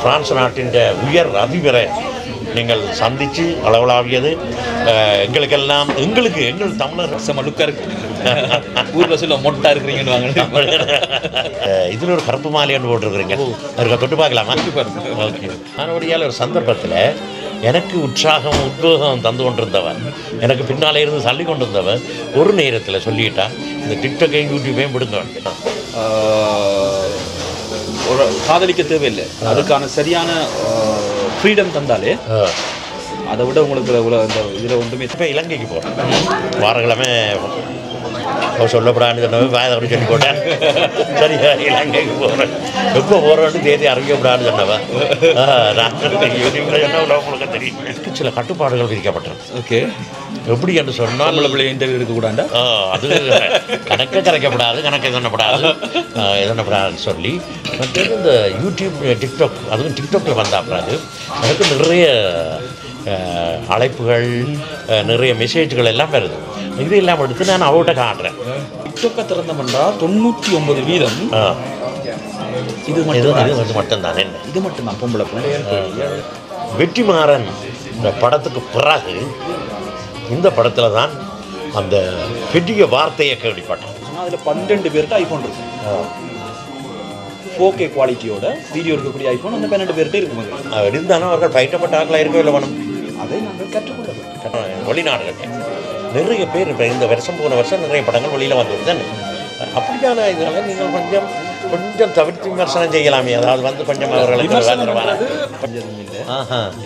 France நாட்டின் உயர் அதிபரை நீங்கள் சந்தித்து அளவலாவியது எங்களுக்கெல்லாம் எங்கள் தமிழர் லுக்காக இருக்கு ஊரில் சொல்ல மொட்டா இருக்கிறீங்கன்னு வாங்க இதில் ஒரு கருப்பு மாலையான்னு போட்டிருக்கிறீங்க அதுக்கு தொட்டு பார்க்கலாமா? ஓகே. அதனுடைய ஒரு சந்தர்ப்பத்தில் எனக்கு உற்சாகம் உத்வேகம் தந்து கொண்டிருந்தவன் எனக்கு பின்னாலே இருந்து தள்ளி கொண்டிருந்தவன் ஒரு நேரத்தில் சொல்லிட்டா இந்த டிக்டாக்கையும் யூடியூப்பையும் விடுங்க ஒரு காதலிக்க தேவையில்லை அதுக்கான சரியான ஃப்ரீடம் தந்தாலே அதை விட உங்களுக்கு இந்த இதில் ஒன்றுமே. இப்போ இலங்கைக்கு போகிறேன் வாரக்கிழமை சொல்லப்படான்னு சொன்னவன் வேதம் சொல்லி போட்டேன். சரி இலங்கைக்கு போகிறேன் எப்போ போகிறோன்னு தேதி அறிவிக்கப்படான்னு சொன்னவன் நான் சொன்ன உங்களுக்கு தெரியும். சில கட்டுப்பாடுகள் விதிக்கப்பட்டிருக்கு. ஓகே. எப்படி என்று சொன்னால் நம்மள இன்டர்வியூ எடுக்கக்கூடாண்டா அது கணக்கை கரைக்கப்படாது கணக்கு எதனப்படாதுன்னு சொல்லி மற்றது இந்த யூடியூப் டிக்டாக் அதுவும் டிக்டாக்கில் வந்தாப்புறாது எனக்கு நிறைய அழைப்புகள் நிறைய மெசேஜ்கள் எல்லாம் வருது. இது எல்லாம் எடுத்து நான் அவர்கிட்ட காட்டுறேன். டிக்டாக்கை திறந்தோம்னா 99% இது மட்டும்தான் என்ன இது மட்டும்தான் பொம்பளை வெற்றிமாறன் இந்த படத்துக்கு பிறகு இந்த படத்தில் தான் அந்த பெரிய வார்த்தையை கேள்விப்பட்டேன். அதில் 12 பேர்கிட்ட ஐஃபோன் இருக்கு 4K குவாலிட்டியோட வீடியோ இருக்கக்கூடிய ஐஃபோன் அந்த 12 பேர்கிட்ட இருக்கு. இருந்தாலும் அவர்கள் பயிற்றப்பட்ட ஆட்களாக இருக்கவே இல்லை வேணும். அதை நாங்கள் கற்றுக்கொள்ள வெளிநாடுகள் நிறைய பேர் இப்போ இந்த வருஷம் போன வருஷம் நிறைய படங்கள் வெளியில் வந்துவிட்டு தானே அப்படியான இதனால் நீங்கள் கொஞ்சம் தவிர்த்து விமர்சனம் செய்யலாமே. அதாவது வந்து கொஞ்சம் அவர்களுக்கு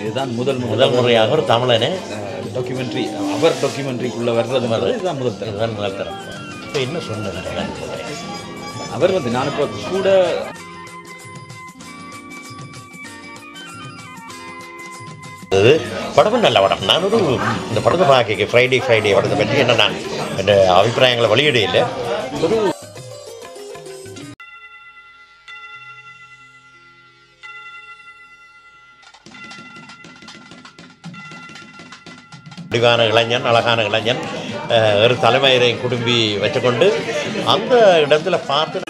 இதுதான் முதல் முறையாக ஒரு தமிழனே டாக்குமெண்ட்ரி டாக்குமெண்ட்ரிக்குள்ளே வர்றது மாதிரி இதுதான் முதல் தரம். இப்போ என்ன சொன்னேன் அவர் நான் இப்போ கூட படமும் நல்ல படம். நான் இந்த படத்தை பார்க்க ஃப்ரைடே படத்தை பற்றி என்ன நான் என் அபிப்பிராயங்களை வெளியிடையில் ஒரு முடிவான இளைஞன் அழகான இளைஞன் ஒரு தலைமையரை குடும்பி வச்சுக்கொண்டு அந்த இடத்துல பார்த்து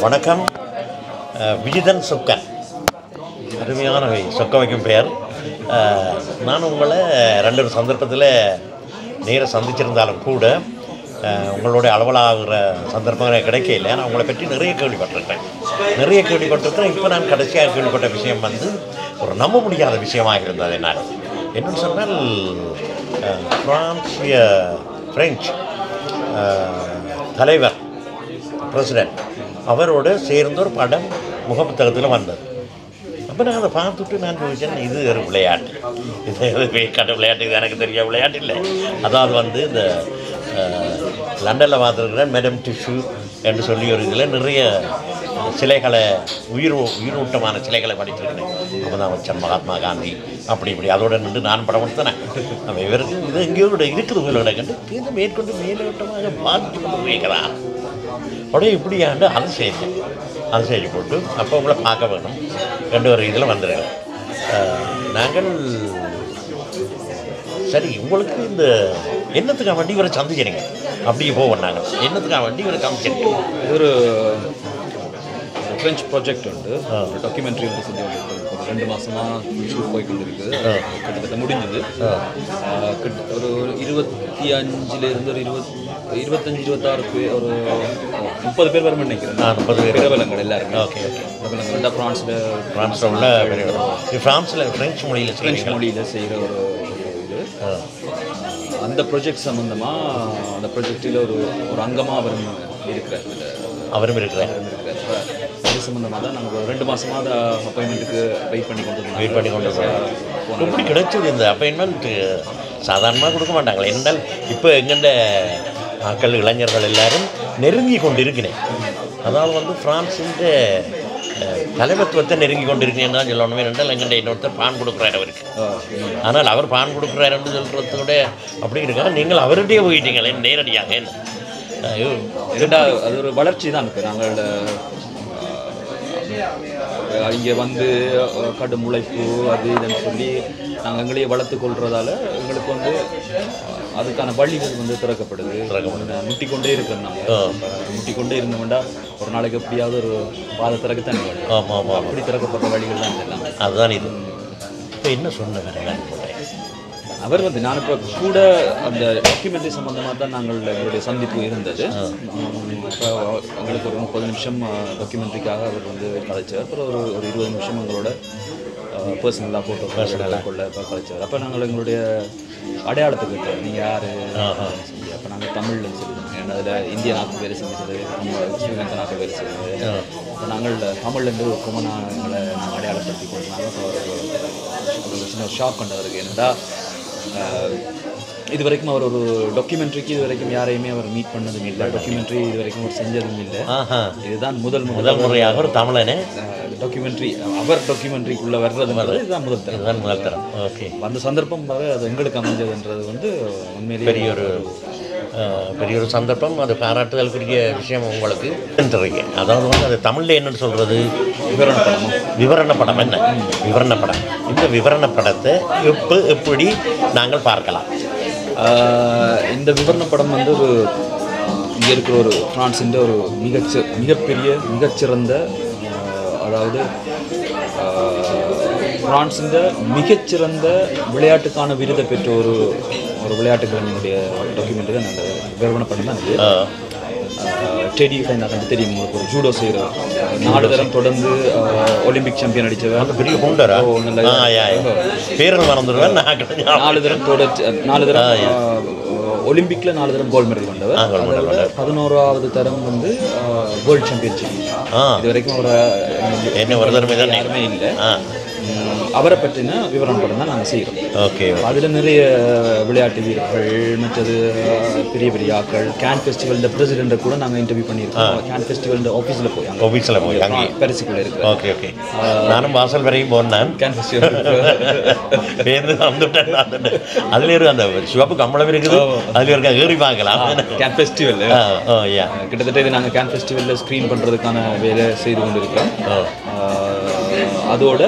வணக்கம். விஜிதன் சொக்கன் அருமையான சொக்க வைக்கும் பெயர். நான் உங்களை 2 சந்தர்ப்பத்தில் நேராக சந்திச்சிருந்தாலும் கூட உங்களுடைய அளவலாகிற சந்தர்ப்பங்கள் கிடைக்கல. நான் உங்களை பற்றி நிறைய கேள்விப்பட்டிருக்கேன். இப்போ நான் கடைசியாக கேள்விப்பட்ட விஷயம் வந்து ஒரு நம்ப முடியாத விஷயமாக இருந்தது. என்னால் என்னென்னு சொன்னால் பிரெஞ்சு தலைவர் பிரசிடென்ட் அவரோடு சேர்ந்து ஒரு படம் முகப்புத்தகத்தில் வந்தது. அப்போ நான் அதை பார்த்துட்டு நான் யோசிச்சேன் இது ஒரு விளையாட்டு, இது வேக்காட்டு விளையாட்டு, இது எனக்கு தெரிய விளையாட்டு இல்லை. அதாவது வந்து இந்த லண்டனில் பார்த்துருக்கிற மேடம் டிஷ்யூ என்று சொல்லி ஒரு இதில் நிறைய சிலைகளை உயிரூட்டமான சிலைகளை படிச்சிருக்கிறேன். அப்போ தான் வச்சேன் மகாத்மா காந்தி அப்படி அதோட நின்று நான் படம் எடுத்தேன். நம்ம இவருக்கு இது எங்கேயோ இருக்குது உங்களோட கண்டு இது மேற்கொண்டு மேலோட்டமாக பாதித்து கொண்டு போய்க்கிறான். உடனே இப்படியாண்டு அதை செய்து போட்டு அப்போ உங்களை பார்க்க வேணும் ரெண்டு ஒரு இதில் வந்துடுங்க. நாங்கள் சரி உங்களுக்கு இந்த என்னத்துக்காக வண்டி இவரை சந்திச்சிருங்க அப்படியே போவோம். நாங்கள் என்னத்துக்காக வண்டி இவரை சந்திச்சிருக்கோம். இது ஒரு ஃப்ரெஞ்ச் ப்ராஜெக்ட் உண்டு, ஒரு டாக்குமெண்ட்ரி வந்து செஞ்சு 2 மாதமாக ஷூட் போய்கொண்டிருக்கு. கிட்டத்தட்ட முடிஞ்சது. ஒரு 25லேருந்து ஒரு 25-26 பேர், ஒரு 30 பேர் வரும் நினைக்கிறேன். 30 பேர் பிரபலங்கள் எல்லாருமே. ஓகே பிரபலங்கள் தான் ஃப்ரான்ஸில் உள்ள ஃப்ரெஞ்சு மொழியில் செய்கிற ஒரு இது. அந்த ப்ராஜெக்ட் சம்மந்தமாக அந்த ப்ராஜெக்டில் ஒரு அங்கமாக அவரும் இருக்கிறார். அது சம்மந்தமாக தான் நாங்கள் 2 மாதமாக அந்த அப்பாயின்மெண்ட்டுக்கு வெயிட் பண்ணி கொண்டு எப்படி கிடைச்சது இந்த அப்பாயின்மெண்ட்? சாதாரணமாக கொடுக்க மாட்டாங்களே. என்றால் இப்போ எங்கெண்ட மக்கள் இளைஞர்கள் எல்லாரும் நெருங்கி கொண்டு இருக்கிறேன். அதாவது வந்து ஃப்ரான்ஸின் தலைமைத்துவத்தை நெருங்கி கொண்டு இருக்கிறேன் தான் சொல்லணுமே. என்றால் எங்கள்கிட்ட இன்னொருத்தர் பான் கொடுக்குறாரு அவருக்கு. ஆனால் அவர் பான் கொடுக்குறாருன்னு சொல்கிறதோட அப்படி இருக்கா நீங்கள் அவர்கிட்டயே போயிட்டீங்களே நேரடியாக. அது ஒரு வளர்ச்சி தான் இருக்குது. நாங்கள் இங்கே வந்து கடும் உழைப்பு அது இதுன்னு சொல்லி நாங்கள் எங்களையே வளர்த்து கொள்றதால எங்களுக்கு வந்து அதுக்கான வழிகள் வந்து திறக்கப்படுது. முட்டிக்கொண்டே இருக்கிறோம். நாங்கள் முட்டிக்கொண்டே இருந்தோம்னா ஒரு நாளைக்கு எப்படியாவது ஒரு பாதை திறக்கத்தான் வழி. அப்படி திறக்கப்பட்ட வழிகள் தான் இதெல்லாம். அதுதான் இது. இப்போ என்ன சொன்ன அவர் வந்து நான் இப்போ கூட அந்த டாக்குமெண்ட்ரி சம்மந்தமாக தான் நாங்கள் எங்களுடைய சந்திப்பு இருந்தது. இப்போ எங்களுக்கு ஒரு 30 நிமிஷம் டாக்குமெண்ட்ரிக்காக அவர் வந்து கலைச்சார். அப்புறம் ஒரு 20 நிமிஷம் எங்களோட பர்சனலாக ஃபோட்டோ கொள்ள கலைச்சார். அப்போ நாங்கள் எங்களுடைய அடையாளத்துக்கு கேட்டோம், நீங்கள் யார் சொல்லி. அப்போ நாங்கள் தமிழில் சொல்லுவோம். ஏன்னா அதில் இந்திய நாட்டு வேலை செஞ்சது, நம்ம ஸ்ரீலங்கா நாட்டு வேலை செஞ்சது. இப்போ நாங்கள் தமிழ்லேருந்து ஒரு எங்களை நாங்கள் அடையாளப்படுத்தி கொண்டாங்க. அப்போ ஒரு சின்ன ஷாக் கொண்டவருக்கு என்னடா இது வரைக்கும் அவர் ஒரு டாக்குமெண்ட்ரிக்கு இது வரைக்கும் யாரையுமே அவர் மீட் பண்ணதும் இல்லை, டாக்குமெண்ட்ரி இது வரைக்கும் அவர் செஞ்சதும் இல்லை. இதுதான் முதல் முறையாக ஒரு தமிழனே டாக்குமெண்ட்ரி அவர் டாக்குமெண்ட்ரிக்குள்ளே வர்றதுன்றது இதுதான் முதல் தரம். ஓகே, அந்த சந்தர்ப்பம் அது எங்களுக்கு அமைஞ்சதுன்றது வந்து உண்மையிலேயே பெரிய ஒரு சந்தர்ப்பம். அது பாராட்டுதலுக்குரிய விஷயம் உங்களுக்கு. அதாவது வந்து அது தமிழில் என்னென்னு சொல்கிறது, விவரண படம். என்ன விவரண படம்? இந்த விவரண படத்தை எப்படி நாங்கள் பார்க்கலாம்? இந்த விவரண படம் வந்து ஒரு இங்கே இருக்கிற ஒரு ஃப்ரான்ஸின் ஒரு மிகச்சிறந்த அதாவது ஃப்ரான்ஸின் மிகச்சிறந்த விளையாட்டுக்கான விருதை பெற்ற ஒரு விளையாட்டு கலைஞனுடைய டாக்குமெண்ட்ரி தான் அந்த விவரண படம் தான். இது டெடி ஃபைனாக தெரியும் உங்களுக்கு, ஒரு ஜூடோ செய்கிறவர், 4 தரம் தொடர்ந்து ஒலிம்பிக் சாம்பியன் அடித்தவர். பெரிய குண்டரா? பேரல் மறந்துடுவேன். 4 தரம் ஒலிம்பிக்கில் 4 தரம் கோல்டு மெடல் வந்தவர். அதோட 11வது தரம் வந்து வேர்ல்டு சாம்பியன்ஷிப். இது வரைக்கும் ஒரு யாருமே இல்லை. அவரை பற்றின விவரம் படம் தான் நாங்கள் செய்கிறோம். ஓகே, அதில் நிறைய விளையாட்டு வீரர்கள், மற்றது பெரிய பெரிய ஆக்கள், கேன் ஃபெஸ்டிவல் பிரசிடெண்ட்டை கூட நாங்கள் இன்டர்வியூ பண்ணியிருக்கோம். கேன் ஃபெஸ்டிவல் ஆஃபீஸில் போய் அங்கே பரிசுக்குள்ளே இருக்கு. ஓகே ஓகே, நானும் வாசல் வரையும் போனேன். கேன் ஃபெஸ்டிவல் பேருந்து வந்துட்டேன். அதில் இருக்கு அந்த சிவப்பு கம்பளம் இருக்குது, அதில் இருக்க ஏறி பார்க்கலாம். கேன் ஃபெஸ்டிவல் கிட்டத்தட்ட இது நாங்கள் கேன் ஃபெஸ்டிவலில் ஸ்க்ரீன் பண்ணுறதுக்கான வேலை செய்து கொண்டு இருக்கிறோம். அதோட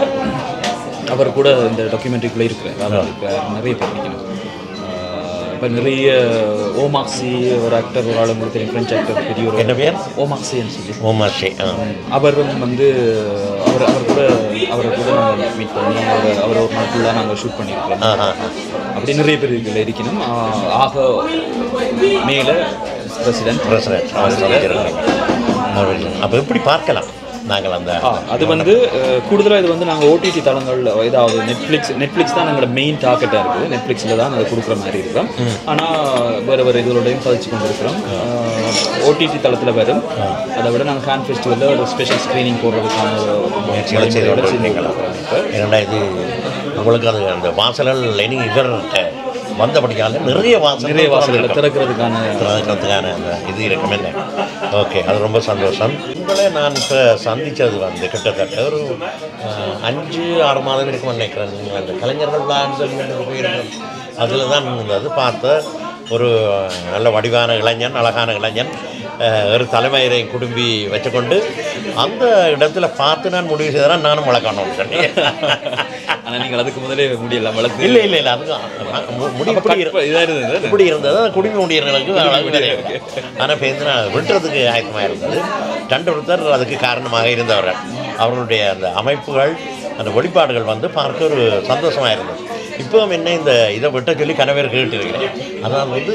அவர் கூட இந்த டாக்குமெண்ட்ரிக்குள்ளே இருக்கிறார். நிறைய பேர் நிற்கணும். இப்போ நிறைய ஓமாக்சி ஒரு ஆக்டர், ஒரு ஆள் உங்களுக்கு தெரியும், ஃப்ரெஞ்ச் ஆக்டர், பெரிய ஒரு என்ன பேர், ஓமாக்சின்னு சொல்லி. ஓமாக்சி. அவரும் வந்து அவரை கூட நாங்கள் மீட் பண்ணி அவர் ஒரு நாள் ஃபுல்லாக நாங்கள் ஷூட் பண்ணியிருக்கிறோம். அப்படி நிறைய பேர் இதில் இருக்கணும். ஆக மேலே பிரசிடென்ட் அப்போ எப்படி பார்க்கலாம் நாங்கள் அந்த அது வந்து கூடுதலாக இது வந்து நாங்கள் ஓடிடி தளங்கள், ஏதாவது நெட்ஃப்ளிக்ஸ் தான் எங்களோட மெயின் டார்கெட்டாக இருக்குது. நெட்ஃப்ளிக்ஸில் தான் அதை கொடுக்குற மாதிரி இருக்கிறோம். ஆனால் வேறு இதோடையும் பதிச்சு கொண்டு இருக்கிறோம். ஓடிடி தளத்தில் வரும். அதை விட நாங்கள் ஃபேன் ஃபெஸ்டிவலில் ஒரு ஸ்பெஷல் ஸ்க்ரீனிங் போடுறதுக்கான முயற்சிகளை செய்து ஏன்னா இது உங்களுக்கு அது அந்த வாசல்கள் லைனிங் இதர்கிட்ட வந்தபடியால் நிறைய வாசல்களை திறக்கிறதுக்கான அந்த இது இருக்கும். என்ன ஓகே, அது ரொம்ப சந்தோஷம். உங்களை நான் இப்போ சந்தித்தது வந்து கிட்டத்தட்ட ஒரு 5-6 மாதம் இருக்கும் நினைக்கிறேன். நீங்கள் அந்த கலைஞர்கள் விழான்னு சொல்லி போயிருக்கோம். அதில் தான் அது பார்த்த ஒரு நல்ல வடிவான இளைஞன், அழகான இளைஞன், ஒரு தலைமையை குடும்பி வச்சுக்கொண்டு அந்த இடத்துல பார்த்து நான் முடிவு செய்தேன், நானும் வளர்க்கணும் சொன்னேன். ஆனால் நீங்கள் அதுக்கு முதலே முடியலாம் வளர்த்து? இல்லை இல்லை இல்லை, அதுக்கு முடி இப்படி இருந்தது. குடும்பி முடியறவங்களுக்கு ஆனால் பேருந்து நான் விட்டுறதுக்கு ஆயத்தமாக இருந்தது. ஒருத்தர் அதுக்கு காரணமாக இருந்தவர்கள். அவர்களுடைய அந்த அமைப்புகள், அந்த வெளிப்பாடுகள் வந்து பார்க்க ஒரு சந்தோஷமாக இருந்தது. இப்போ என்ன இந்த இதை விட்ட சொல்லி கணவர் கேட்டுருக்கிறேன். அதான் வந்து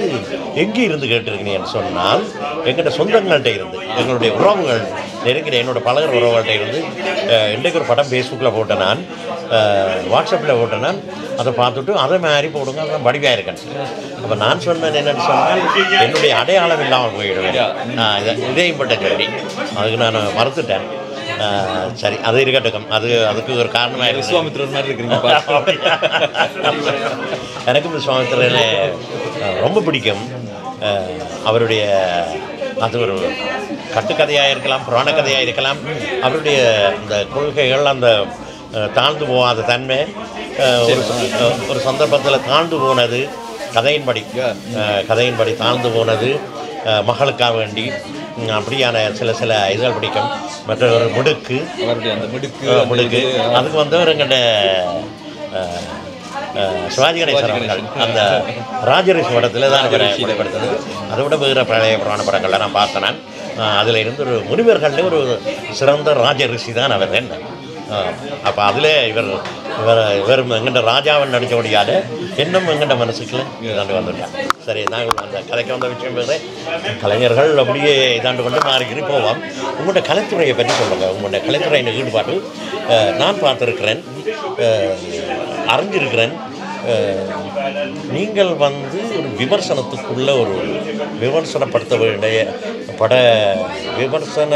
எங்கே இருந்து கேட்டுருக்கீங்கன்னு சொன்னால், எங்கள்கிட்ட சொந்தங்கள்கிட்ட இருந்து, எங்களுடைய உறவுகள் நெருங்கிற என்னோட பழகிற உறவுகள்கிட்ட இருந்து. இன்றைக்கு ஒரு படம் ஃபேஸ்புக்கில் போட்டேன், நான் வாட்ஸ்அப்பில் போட்டேன். நான் அதை பார்த்துட்டு அதை மாதிரி போடுங்க, அதெல்லாம் வடிவாக இருக்கேன். அப்போ நான் சொன்னேன் என்னென்னு சொன்னால், என்னுடைய அடையாளம் இல்லாமல் போயிடுவேன். இதையும் பட்ட சொல்லி அதுக்கு நான் மறுத்துட்டேன். சரி, அது இருக்கட்டும். அதுக்கு ஒரு காரணமாக இருக்கு. விஸ்வாமித்திரர் மாதிரி இருக்கிறீங்க. எனக்கும் விஸ்வாமித்திரனை ரொம்ப பிடிக்கும். அவருடைய அது ஒரு கட்டுக்கதையாக இருக்கலாம், புராண கதையாக இருக்கலாம். அவருடைய அந்த கொள்கைகள், அந்த தாழ்ந்து போகாத தன்மை, ஒரு சந்தர்ப்பத்தில் தாழ்ந்து போனது, கதையின்படி தாழ்ந்து போனது, மகளுக்காக வேண்டி அப்படியான சில இதழ் பிடிக்கும். மற்ற ஒரு முடுக்கு, அவருடைய அந்த முடுக்கு அதுக்கு வந்து எங்கள்கிட்ட சிவாஜி கணேசன் அவர்கள் அந்த ராஜரிஷி படத்தில் தான் படப்படுத்தது. அதை விட வேறு பழைய புராண படங்களில் நான் பார்த்தேன். அதில் இருந்து ஒரு முனிவர்களில் ஒரு சிறந்த ராஜரிஷி தான் அவர். என்ன அப்போ அதில் இவர் எங்கள்கிட்ட ராஜாவன் நடிக்க முடியாத இன்னும் எங்கள்கிட்ட மனசுக்குள்ள இதாண்டு வந்துட்டான். சரி, நாங்கள் அந்த கதைக்கு வந்த விஷயம் வேறு கலைஞர்கள் அப்படியே இதாண்டு கொண்டு மாறிக்கிட்டு போவோம். உங்களோட கலைத்துறையை பற்றி சொல்லுங்கள். உங்களோட கலைத்துறையின் ஈடுபாடு நான் பார்த்துருக்கிறேன், அறிஞ்சிருக்கிறேன். நீங்கள் வந்து ஒரு விமர்சனத்துக்குள்ள ஒரு விமர்சனப்படுத்த வேண்டிய விமர்சன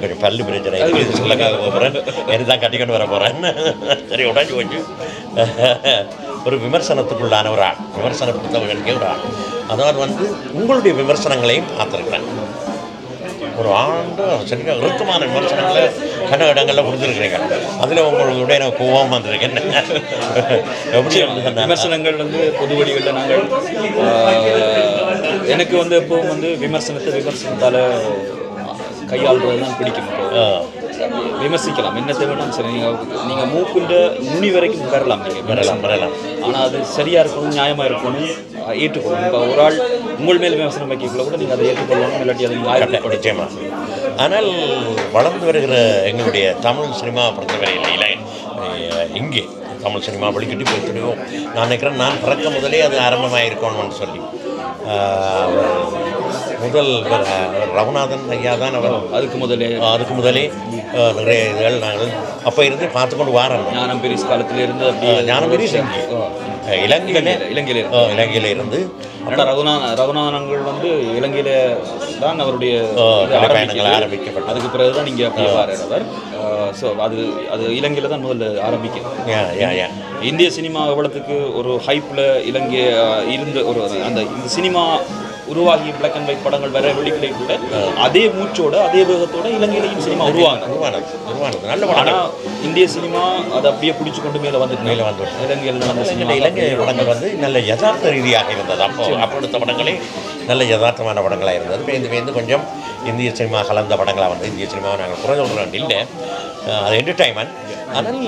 கொஞ்சம் பல்லு பிரச்சனை இது சொல்லக்காக போகிறேன், எனக்கு தான் கட்டிக்கொண்டு வர போகிறேன். சரி, உடஞ்சி போச்சு. ஒரு விமர்சனத்துக்குள்ளான ஒரு ஆள், விமர்சனப்படுத்த வேண்டிய ஒரு ஆள். அதாவது வந்து உங்களுடைய விமர்சனங்களையும் பார்த்துருக்குறேன். ஒரு ஆண்டு சரியாக இறுக்கமான விமர்சனங்களை கன இடங்களில் கொடுத்துருக்குறீங்க. அதில் உங்களுடைய கோபம் வந்திருக்கேன். எப்படி விமர்சனங்கள் வந்து பொது வழிகளில் நாங்கள் எனக்கு வந்து எப்போவும் வந்து விமர்சனத்தால் கையாளுறது தான் பிடிக்கும். விமர்சிக்கலாம், என்னத்தை வேணாலும் சரி. நீங்கள் மூக்குண்ட நுனி வரைக்கும் பெறலாம், நீங்கள் பெறலாம். ஆனால் அது சரியாக இருக்கணும், நியாயமாக இருக்கணும், ஏற்றுக்கொள்ளணும். இப்போ ஒரு ஆள் உங்கள் மேல் விமர்சனம் வைக்கக்குள்ள கூட நீங்கள் அதை ஏற்றுக்கொள்ளணும், இல்லாட்டி அதை நீங்கள் நிச்சயமாக. ஆனால் வளர்ந்து வருகிற எங்களுடைய தமிழ் சினிமா பொறுத்தவரையில் இங்கே தமிழ் சினிமா வழிகிட்டு போய்த்துடுவோம். நான் நினைக்கிறேன், நான் பிறக்க முதலே அது ஆரம்பமாக இருக்கணும்னு சொல்லி முதல் ரகுநாதன் ஐயா தான் அவர். அதுக்கு முதலே நிறைய இதுகள் நாங்கள் அப்போ இருந்து பார்த்து கொண்டு வாரோம். ஞானம் பெரிஸ் காலத்தில் இருந்து ஞானம் பெரிஸ் இலங்கையில் இருந்து ரகுநாதனங்கள் வந்து இலங்கையில் தான் அவருடைய பயணங்கள் ஆரம்பிக்கப்பட்டது. அதுக்கு பிறகு தான் இங்கே அவர். ஸோ அது இலங்கையில் தான் முதல்ல ஆரம்பிக்கும். இந்திய சினிமா எவ்வளோத்துக்கு ஒரு ஹைப்பில் இலங்கை இருந்த இந்த சினிமா உருவாகி பிளாக் அண்ட் ஒயிட் படங்கள் வர வெளிக்கிடைக்குள்ள அதே மூச்சோட அதே வேகத்தோட இலங்கையிலையும் சினிமா உருவானது நல்ல படம். ஆனால் இந்திய சினிமா அதை அப்படியே பிடிச்சி கொண்டு மேலே வந்து இலங்கையில் நடந்த சினிமா, இலங்கை படங்கள் வந்து நல்ல யதார்த்த ரீதியாக இருந்தது. அப்போ எடுத்த படங்களே நல்ல யதார்த்தமான படங்களாக இருந்தது. பேருந்து கொஞ்சம் இந்திய சினிமா கலந்த படங்களாக வந்து இந்திய சினிமாவை நாங்கள் குறை சொல்கிறோம் இல்லை, அது என்டர்டைன்மெண்ட். ஆனால்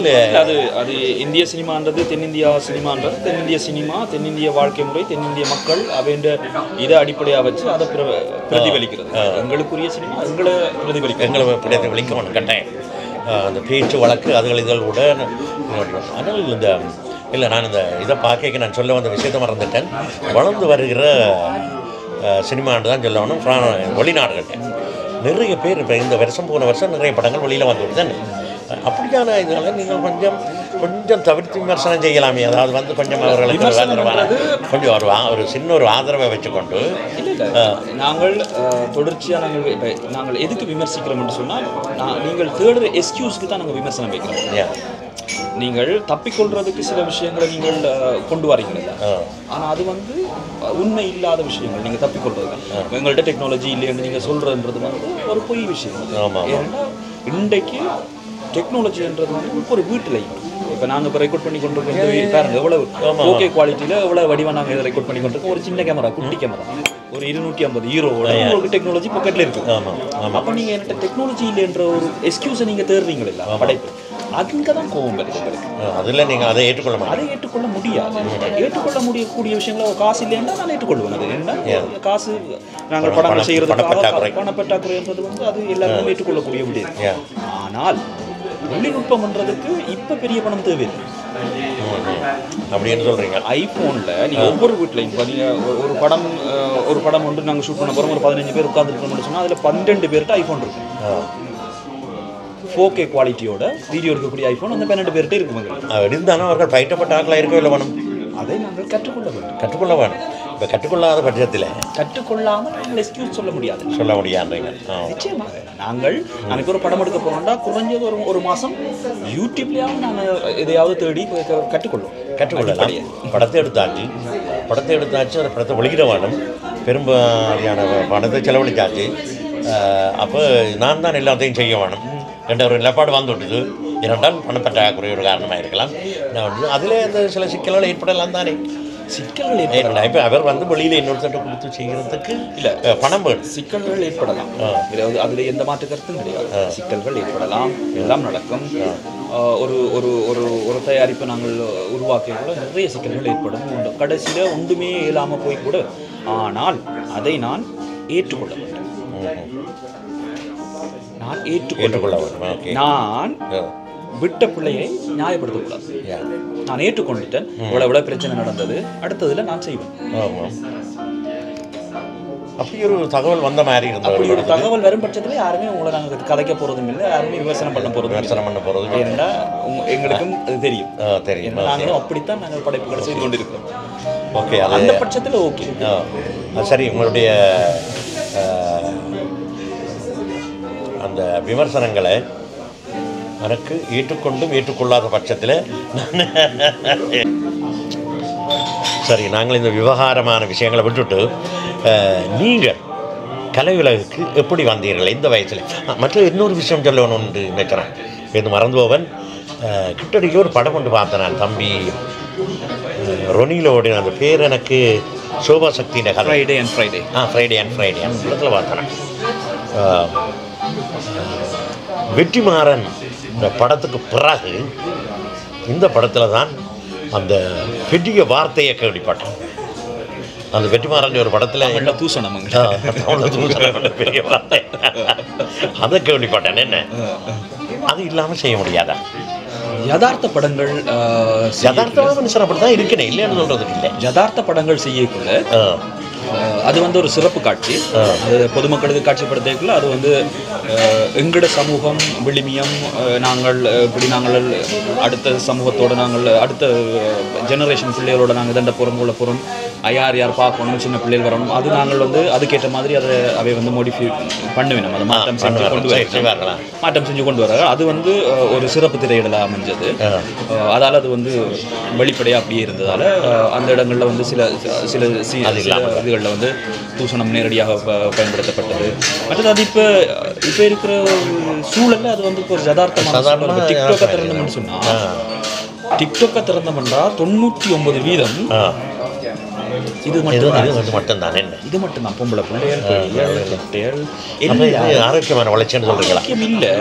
அது இந்திய சினிமான்றது தென்னிந்தியா சினிமான்றது தென்னிந்திய சினிமா, தென்னிந்திய வாழ்க்கை முறை, தென்னிந்திய மக்கள் அவைன்ற இதை அடிப்படையாக வச்சு அதை பிரதிபலிக்கிறது. எங்களுக்குரிய சினிமா எங்களை பிரதிபலிக்கணும் கட்டாயம். அந்த பேச்சு வழக்கு அதுகள் இதழோட. ஆனால் நான் இதை பார்க்க நான் சொல்ல வந்த விஷயத்தை மறந்துட்டேன். வளர்ந்து வருகிற சினிமான்னு தான் சொல்லணும். வெளிநாடுகள் நிறைய பேர் இப்போ இந்த வருஷம் போன வருஷம் நிறைய படங்கள் வெளியில் வந்துவிட்டு தானே. அப்படியான இதனால் நீங்கள் கொஞ்சம் தவிர்த்து விமர்சனம் செய்யலாமே. அதாவது வந்து கொஞ்சம் அவர்களுக்கு கொஞ்சம் ஒரு சின்ன ஒரு ஆதரவை வச்சுக்கொண்டு நாங்கள் தொடர்ச்சியாக நாங்கள் எதுக்கு விமர்சிக்கிறோம்னு சொன்னால் நீங்கள் தேடுற எக்ஸ்கியூஸ்க்கு தான் நாங்கள் விமர்சனம் வைக்கிறோம். நீங்கள் தப்பிக்கொள்றதுக்கு சில விஷயங்களை நீங்கள் கொண்டு வரீங்க, ஆனால் அது வந்து உண்மை இல்லாத விஷயங்கள். நீங்கள் தப்பிக்கொள்றது எங்கள்கிட்ட டெக்னாலஜி இல்லைன்னு நீங்கள் சொல்கிறதுன்றது வந்து ஒரு பொய் விஷயம். ஏன்னா இன்றைக்கு டெக்னாலஜின்றது வந்து ஒரு வீட்டிலையும் இப்போ நாங்கள் இப்போ ரெக்கார்ட் பண்ணி கொண்டு இருக்கோம் பாருங்க, எவ்வளோ ஓகே குவாலிட்டியில் எவ்வளோ வடிவாக நாங்கள் இதை ரெக்கார்ட் பண்ணி கொண்டு இருக்கோம். ஒரு சின்ன கேமரா, குட்டி கேமரா, ஒரு 250 யூரோவோட உங்களுக்கு டெக்னாலஜி பாக்கெட்டில் இருக்குது. அப்போ நீங்கள் என்கிட்ட டெக்னாலஜி இல்லைன்ற ஒரு எக்ஸ்கியூஸை நீங்கள் தேடுறீங்களா படைப்பு, அங்கே தான் கோவம் வருது உங்களுக்கு. அதில் நீங்கள் அதை ஏற்றுக்கொள்ள முடியாது. ஏற்றுக்கொள்ள முடியக்கூடிய விஷயங்கள காசு இல்லைன்னா நான் ஏற்றுக்கொள்வேன். அது என்ன காசு நாங்கள் படங்கள் செய்கிறதுக்கு பணப்பற்றாக்குறைன்றது வந்து அது எல்லாருமே ஏற்றுக்கொள்ளக்கூடிய முடியாது. ஆனால் தொழில்நுட்பம்ன்றதுக்கு இப்போ பெரிய பணம் தேவையில்லை அப்படின்னு சொல்கிறீங்க. ஐஃபோனில் நீங்கள் ஒவ்வொரு வீட்லையும் பார்த்தீங்க ஒரு படம் வந்து நாங்கள் ஷூட் பண்ண போகிறோம், ஒரு 15 பேர் உட்காந்துருக்கோம்னு சொன்னால் அதில் 12 பேர்கிட்ட ஐஃபோன் இருக்கும். 4K குவாலிட்டியோட வீடியோ எடுக்கக்கூடிய ஐஃபோன் அந்த 12 பேர்கிட்ட இருக்குங்க. இருந்தாலும் அவர்கள் பயிட்டப்பட்ட ஆட்களாக இருக்கவே இல்லை வேணும். அதை நாங்கள் கற்றுக்கொள்ள வேணும். இப்போ கற்றுக்கொள்ளாத பட்சத்தில் கற்றுக்கொள்ளாமல் நாங்கள் எக்ஸ்கியூஸ் சொல்ல முடியாது. நிச்சயமாக நாங்கள் இப்போ ஒரு படம் எடுக்க போகிறோம்னா குறைஞ்சது ஒரு மாதம் யூடியூப்லேயாவது நாங்கள் எதையாவது தேடி கற்றுக்கொள்ளலாம். படத்தை எடுத்தாச்சு அந்த படத்தை வெளியிட வேணும். பெரும்பாலான பணத்தை செலவழிச்சாச்சு. அப்போ நான் தான் எல்லாத்தையும் செய்ய வேணும் என்ற ஒரு நிலப்பாடு வந்துவிட்டது. இரண்டால் பணப்பற்றாக்குறை ஒரு காரணமாக இருக்கலாம். நான் வந்து அதில் அந்த சில சிக்கல்கள் ஏற்படலாம் தானே. சிக்கல்கள் ஏற்படலாம். இப்போ அவர் வந்து வெளியில் இன்னொருத்தட்ட கொடுத்து செய்கிறதுக்கு இல்லை பணம் வேணும். சிக்கல்கள் ஏற்படலாம், அதில் எந்த மாற்று கருத்தும் கிடையாது. சிக்கல்கள் ஏற்படலாம், எல்லாம் நடக்கும். ஒரு ஒரு ஒரு ஒரு தயாரிப்பை நாங்கள் உருவாக்கிய கூட நிறைய சிக்கல்கள் ஏற்படும். கடைசியில் ஒன்றுமே இல்லாமல் போய் கூட, ஆனால் அதை நான் ஏற்றுக்கொள்ள மாட்டேன். நான் ஏற்றுக்கொள்ள நான் விட்ட பிள்ளையை நியாயப்படுத்தக்கூடாது. நான் ஏற்றுக்கொண்டுட்டேன், இவ்வளோ பிரச்சனை நடந்தது, அடுத்ததில் நான் செய்வேன். அப்படி ஒரு தகவல் வந்த மாதிரி இருந்தது. அப்படி ஒரு தகவல் வரும் பட்சத்தில் யாருமே உங்களை நாங்கள் கதைக்க போகிறதும் இல்லை, யாருமே விமர்சனம் பண்ண போகிறது. ஏன்னா எங்களுக்கும் அது தெரியும். நாங்களும் அப்படித்தான் நாங்கள் படைப்புகளை செய்து கொண்டிருக்கிறோம். ஓகே, அந்த பட்சத்தில் ஓகே. சரி, உங்களுடைய அந்த விமர்சனங்களை எனக்கு ஏற்றுக்கொண்டும் ஏற்றுக்கொள்ளாத பட்சத்தில் சரி, நாங்கள் இந்த விவகாரமான விஷயங்களை விட்டுட்டு நீங்கள் கலை உலகுக்கு எப்படி வந்தீர்கள் இந்த வயசில்? மற்ற இன்னொரு விஷயம் சொல்லணும்னு நினைக்கிறேன், இது மறந்து போவன். கிட்டடிக்கு ஒரு படம் கொண்டு பார்த்தேன் நான், தம்பி ரொனிலோடு, அந்த பேர் எனக்கு சோபா சக்தியின் கதை, ஃப்ரைடே அண்ட் ஃப்ரைடே அந்த இடத்துல பார்த்தேன். வெற்றிமாறன் இந்த படத்துக்கு பிறகு இந்த படத்தில் தான் அந்த பெரிய வார்த்தையை கேள்விப்பட்டேன். அந்த வெற்றிமாறன் ஒரு படத்தில் தூசணம் பெரிய வார்த்தை அதை கேள்விப்பட்டேன். என்ன அது இல்லாமல் செய்ய முடியாதா? யதார்த்த படங்கள் யதார்த்தமாக மனுஷன் அப்படி தான் இருக்கணும், இல்லைன்னு சொல்கிறதுக்கு இல்லை. யதார்த்த படங்கள் செய்யக்குள்ள அது வந்து ஒரு சிறப்பு காட்சி, அது பொதுமக்களுக்கு காட்சிப்படுத்தக்குள்ள அது வந்து எங்களோட சமூகம் விளிமியம், நாங்கள் இப்படி நாங்கள் அடுத்த சமூகத்தோடு நாங்கள் அடுத்த ஜெனரேஷன் பிள்ளைகளோட நாங்கள் தண்ட போகிறோம் கொள்ள போகிறோம், யார் யார் பார்க்கணும், சின்ன பிள்ளைகள் வரணும், அது நாங்கள் வந்து அதுக்கேற்ற மாதிரி அதை அவை வந்து மோடிஃபை பண்ணுவேன், அதை மாற்றம் செஞ்சு கொண்டு வர அது வந்து ஒரு சிறப்பு திரையிடலாக அமைஞ்சது. அதால் அது வந்து வெளிப்படையாக அப்படியே இருந்ததால் அந்த இடங்களில் வந்து சில சில இதுகளில் வந்து தூசணம் நேரடியாக பயன்படுத்தப்பட்டது. மற்றது அது இப்போ இருக்கிற சூழலில் அது வந்து இப்போ ஒரு யதார்த்தமான டிக்டாக்கை திறந்தோம்னு சொன்னால், டிக்டாக்கை திறந்தோம்னா 99% இது மட்டும்தான். இது மட்டும்தான் பொம்பளை பிள்ளைகள் ஆரோக்கியமான வளர்ச்சின்னு சொல்றீங்களா? இல்லை,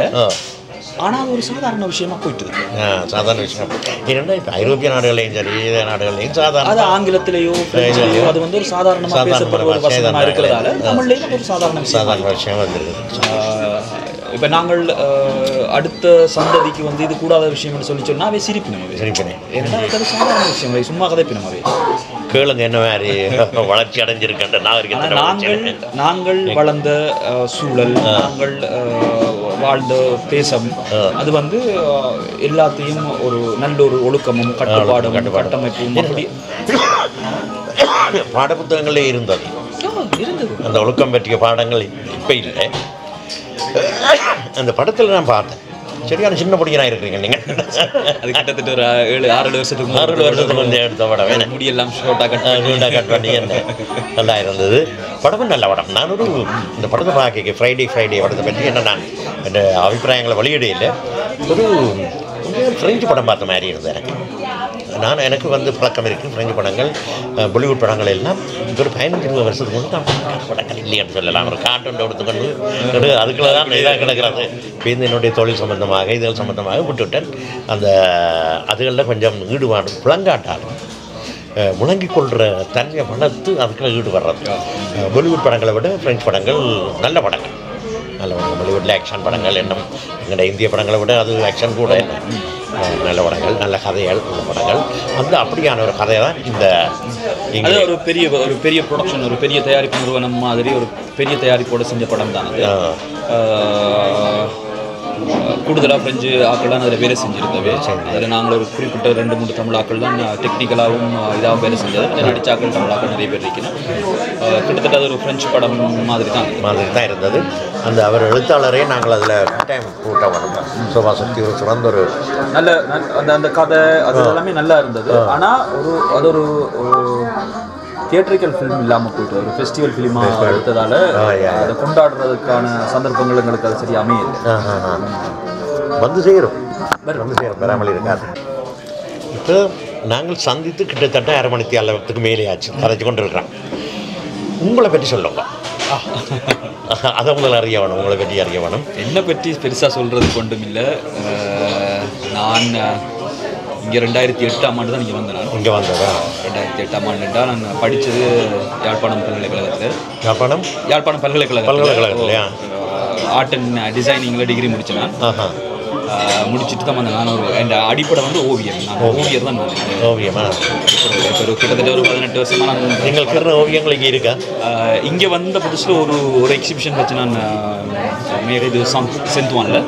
ஆனால் ஒரு சாதாரண விஷயமா போயிட்டு இருக்கு. சாதாரண விஷயம் ஏன்னா இப்போ ஐரோப்பிய நாடுகளையும் சரி நாடுகளையும் சாதாரண, அது ஆங்கிலத்திலேயோ அது வந்து ஒரு சாதாரணமாக பேசப்படுற ஒரு வசனமாக இருக்கிறதால தமிழ்லேயும் ஒரு சாதாரண விஷயம் வந்துருக்கு. இப்போ நாங்கள் அடுத்த சந்ததிக்கு வந்து இது கூடாத விஷயம்னு சொன்னால் அவை சிரிப்பினேன். ஏன்னா அது சாதாரண விஷயம், சும்மா கதைப்பினமாவே கேளுங்க என்ன மாதிரி வளர்ச்சி அடைஞ்சிருக்கின்ற நாங்கள் வளர்ந்த சூழல், நாங்கள் வாழ்ந்த தேசம், அது வந்து எல்லாத்தையும் ஒரு நல்ல ஒரு ஒழுக்கமும் கட்டுப்பாடும் கட்டமைப்பும் அப்படி பாடப்புத்தகங்களே இருந்தது. அந்த ஒழுக்கம் பற்றிய பாடங்கள் இப்போ இல்லை. அந்த படத்தில் நான் பார்த்தேன், சரியான சின்ன பொடியனாக இருக்கிறீங்க நீங்கள். அது கிட்டத்தட்ட ஒரு 6 வருஷத்துக்கு முந்தைய எடுத்த படம், வேணும் முடியெல்லாம் ஷோட்டாக கட் பண்ணி என்ன நல்லா இருந்தது. படமும் நல்ல படம். நான் இந்த படத்தை பார்க்க ஃப்ரைடே படத்தை பற்றி என்ன நான் என் அபிப்பிராயங்களை வெளியிடையில் ஒரு ஃப்ரெஞ்சு படம் பார்த்த மாதிரி இருந்தது எனக்கு. எனக்கு வந்து பழக்கம் இருக்குது ஃப்ரெஞ்சு படங்கள், பாலிவுட் படங்கள் எல்லாம் ஒரு 15-20 வருஷத்துக்கு வந்து நான் பார்க்காத படங்கள் இல்லைன்னு சொல்லலாம். ஒரு கார்ட்டூன் எடுத்துக்கொண்டு அதுக்குள்ள தான் இதாக கிடக்கிறது. இப்போ என்னுடைய தொழில் சம்பந்தமாக இதுகள் சம்பந்தமாக விட்டுவிட்டேன். அந்த அதுகளில் கொஞ்சம் ஈடுபாடு புழங்காட்டாலும் முழங்கிக் கொள்கிற தன்மையை வளர்த்து அதுக்குள்ள ஈடுபடுறது. பாலிவுட் படங்களை விட ஃப்ரெஞ்சு படங்கள் நல்ல படங்கள், நல்ல படங்கள். பாலிவுட்டில் ஆக்ஷன் படங்கள் இன்னும் எங்களோட இந்திய படங்களை விட அது ஆக்ஷன் கூட என்ன நல்ல படங்கள், நல்ல கதைகள் உள்ள படங்கள். அந்த அப்படியான ஒரு கதை தான் இந்த இங்கே ஒரு பெரிய ப்ரொடக்ஷன், ஒரு பெரிய தயாரிப்பு நிறுவனம் மாதிரி ஒரு பெரிய தயாரிப்போடு செஞ்ச படம் தான் அது. கூடுதலாக ஃப்ரெஞ்சு ஆக்கள் தான் அதில் வேலை செஞ்சுருந்தவே. அதில் நாங்கள் ஒரு குறிப்பிட்ட 2-3 தமிழ் ஆக்கள் தான் டெக்னிக்கலாகவும் இதாக வேலை செஞ்சது. அதில் நடிச்சாக்கள் தமிழாக்கள் நிறைய பேர் இருக்கணும். கிட்டத்தட்ட அது ஒரு ஃப்ரெஞ்சு படம் மாதிரி தான் இருந்தது. அந்த அவர் எழுத்தாளரே நாங்கள் அதில் டைம் கூட்ட வந்தோம். சோபா சக்தி ஒரு சிறந்த ஒரு நல்ல அந்த கதை அது எல்லாமே நல்லா இருந்தது. ஆனால் அது ஒரு தியேட்டரிக்கல் ஃபிலிம் இல்லாமல் போய்ட்டு ஒரு ஃபெஸ்டிவல் ஃபிலிமாக எடுத்ததால் அதை கொண்டாடுறதுக்கான சந்தர்ப்பங்கள் எங்களுக்கு அது சரி அமையுது. வந்து செய்கிறோம் வராமல் இருக்காது. இப்போ நாங்கள் சந்தித்து கிட்டத்தட்ட 1/2 மணித்தியாலத்துக்கு மேலே ஆச்சு கதைச்சு கொண்டு இருக்கிறோம். உங்களை பற்றி சொல்லுங்க. அதை உங்களை அறிய வேணும், உங்களை பற்றி அறிய வேணும். என்னை பற்றி பெருசாக சொல்கிறதுக்கு ஒன்றும் இல்லை. நான் இங்கே 2008ஆம் ஆண்டு தான் இங்கே வந்தேன். நான் இங்கே வந்ததா 2008ஆம் ஆண்டுண்டா நான் படித்தது யாழ்ப்பாணம் பல்கலைக்கழகத்தில். யாழ்ப்பாணம் பல்கலைக்கழகத்துலையா ஆர்ட் அண்ட் டிசைனிங்கில் டிகிரி முடித்தேன். நான் முடிச்சுட்டு தான் வந்தேன். நான் என் அடிப்படை வந்து ஓவியம். நான் ஓவியர் தான். நான் ஓவியமா இப்போ கிட்டத்தட்ட ஒரு 18 வருஷமாக நான். நீங்கள் கிற ஓவியங்கள் இங்கே இருக்கா? இங்கே வந்த புதுசில் ஒரு எக்ஸிபிஷன் வச்சு நான் இது செந்துவான்ல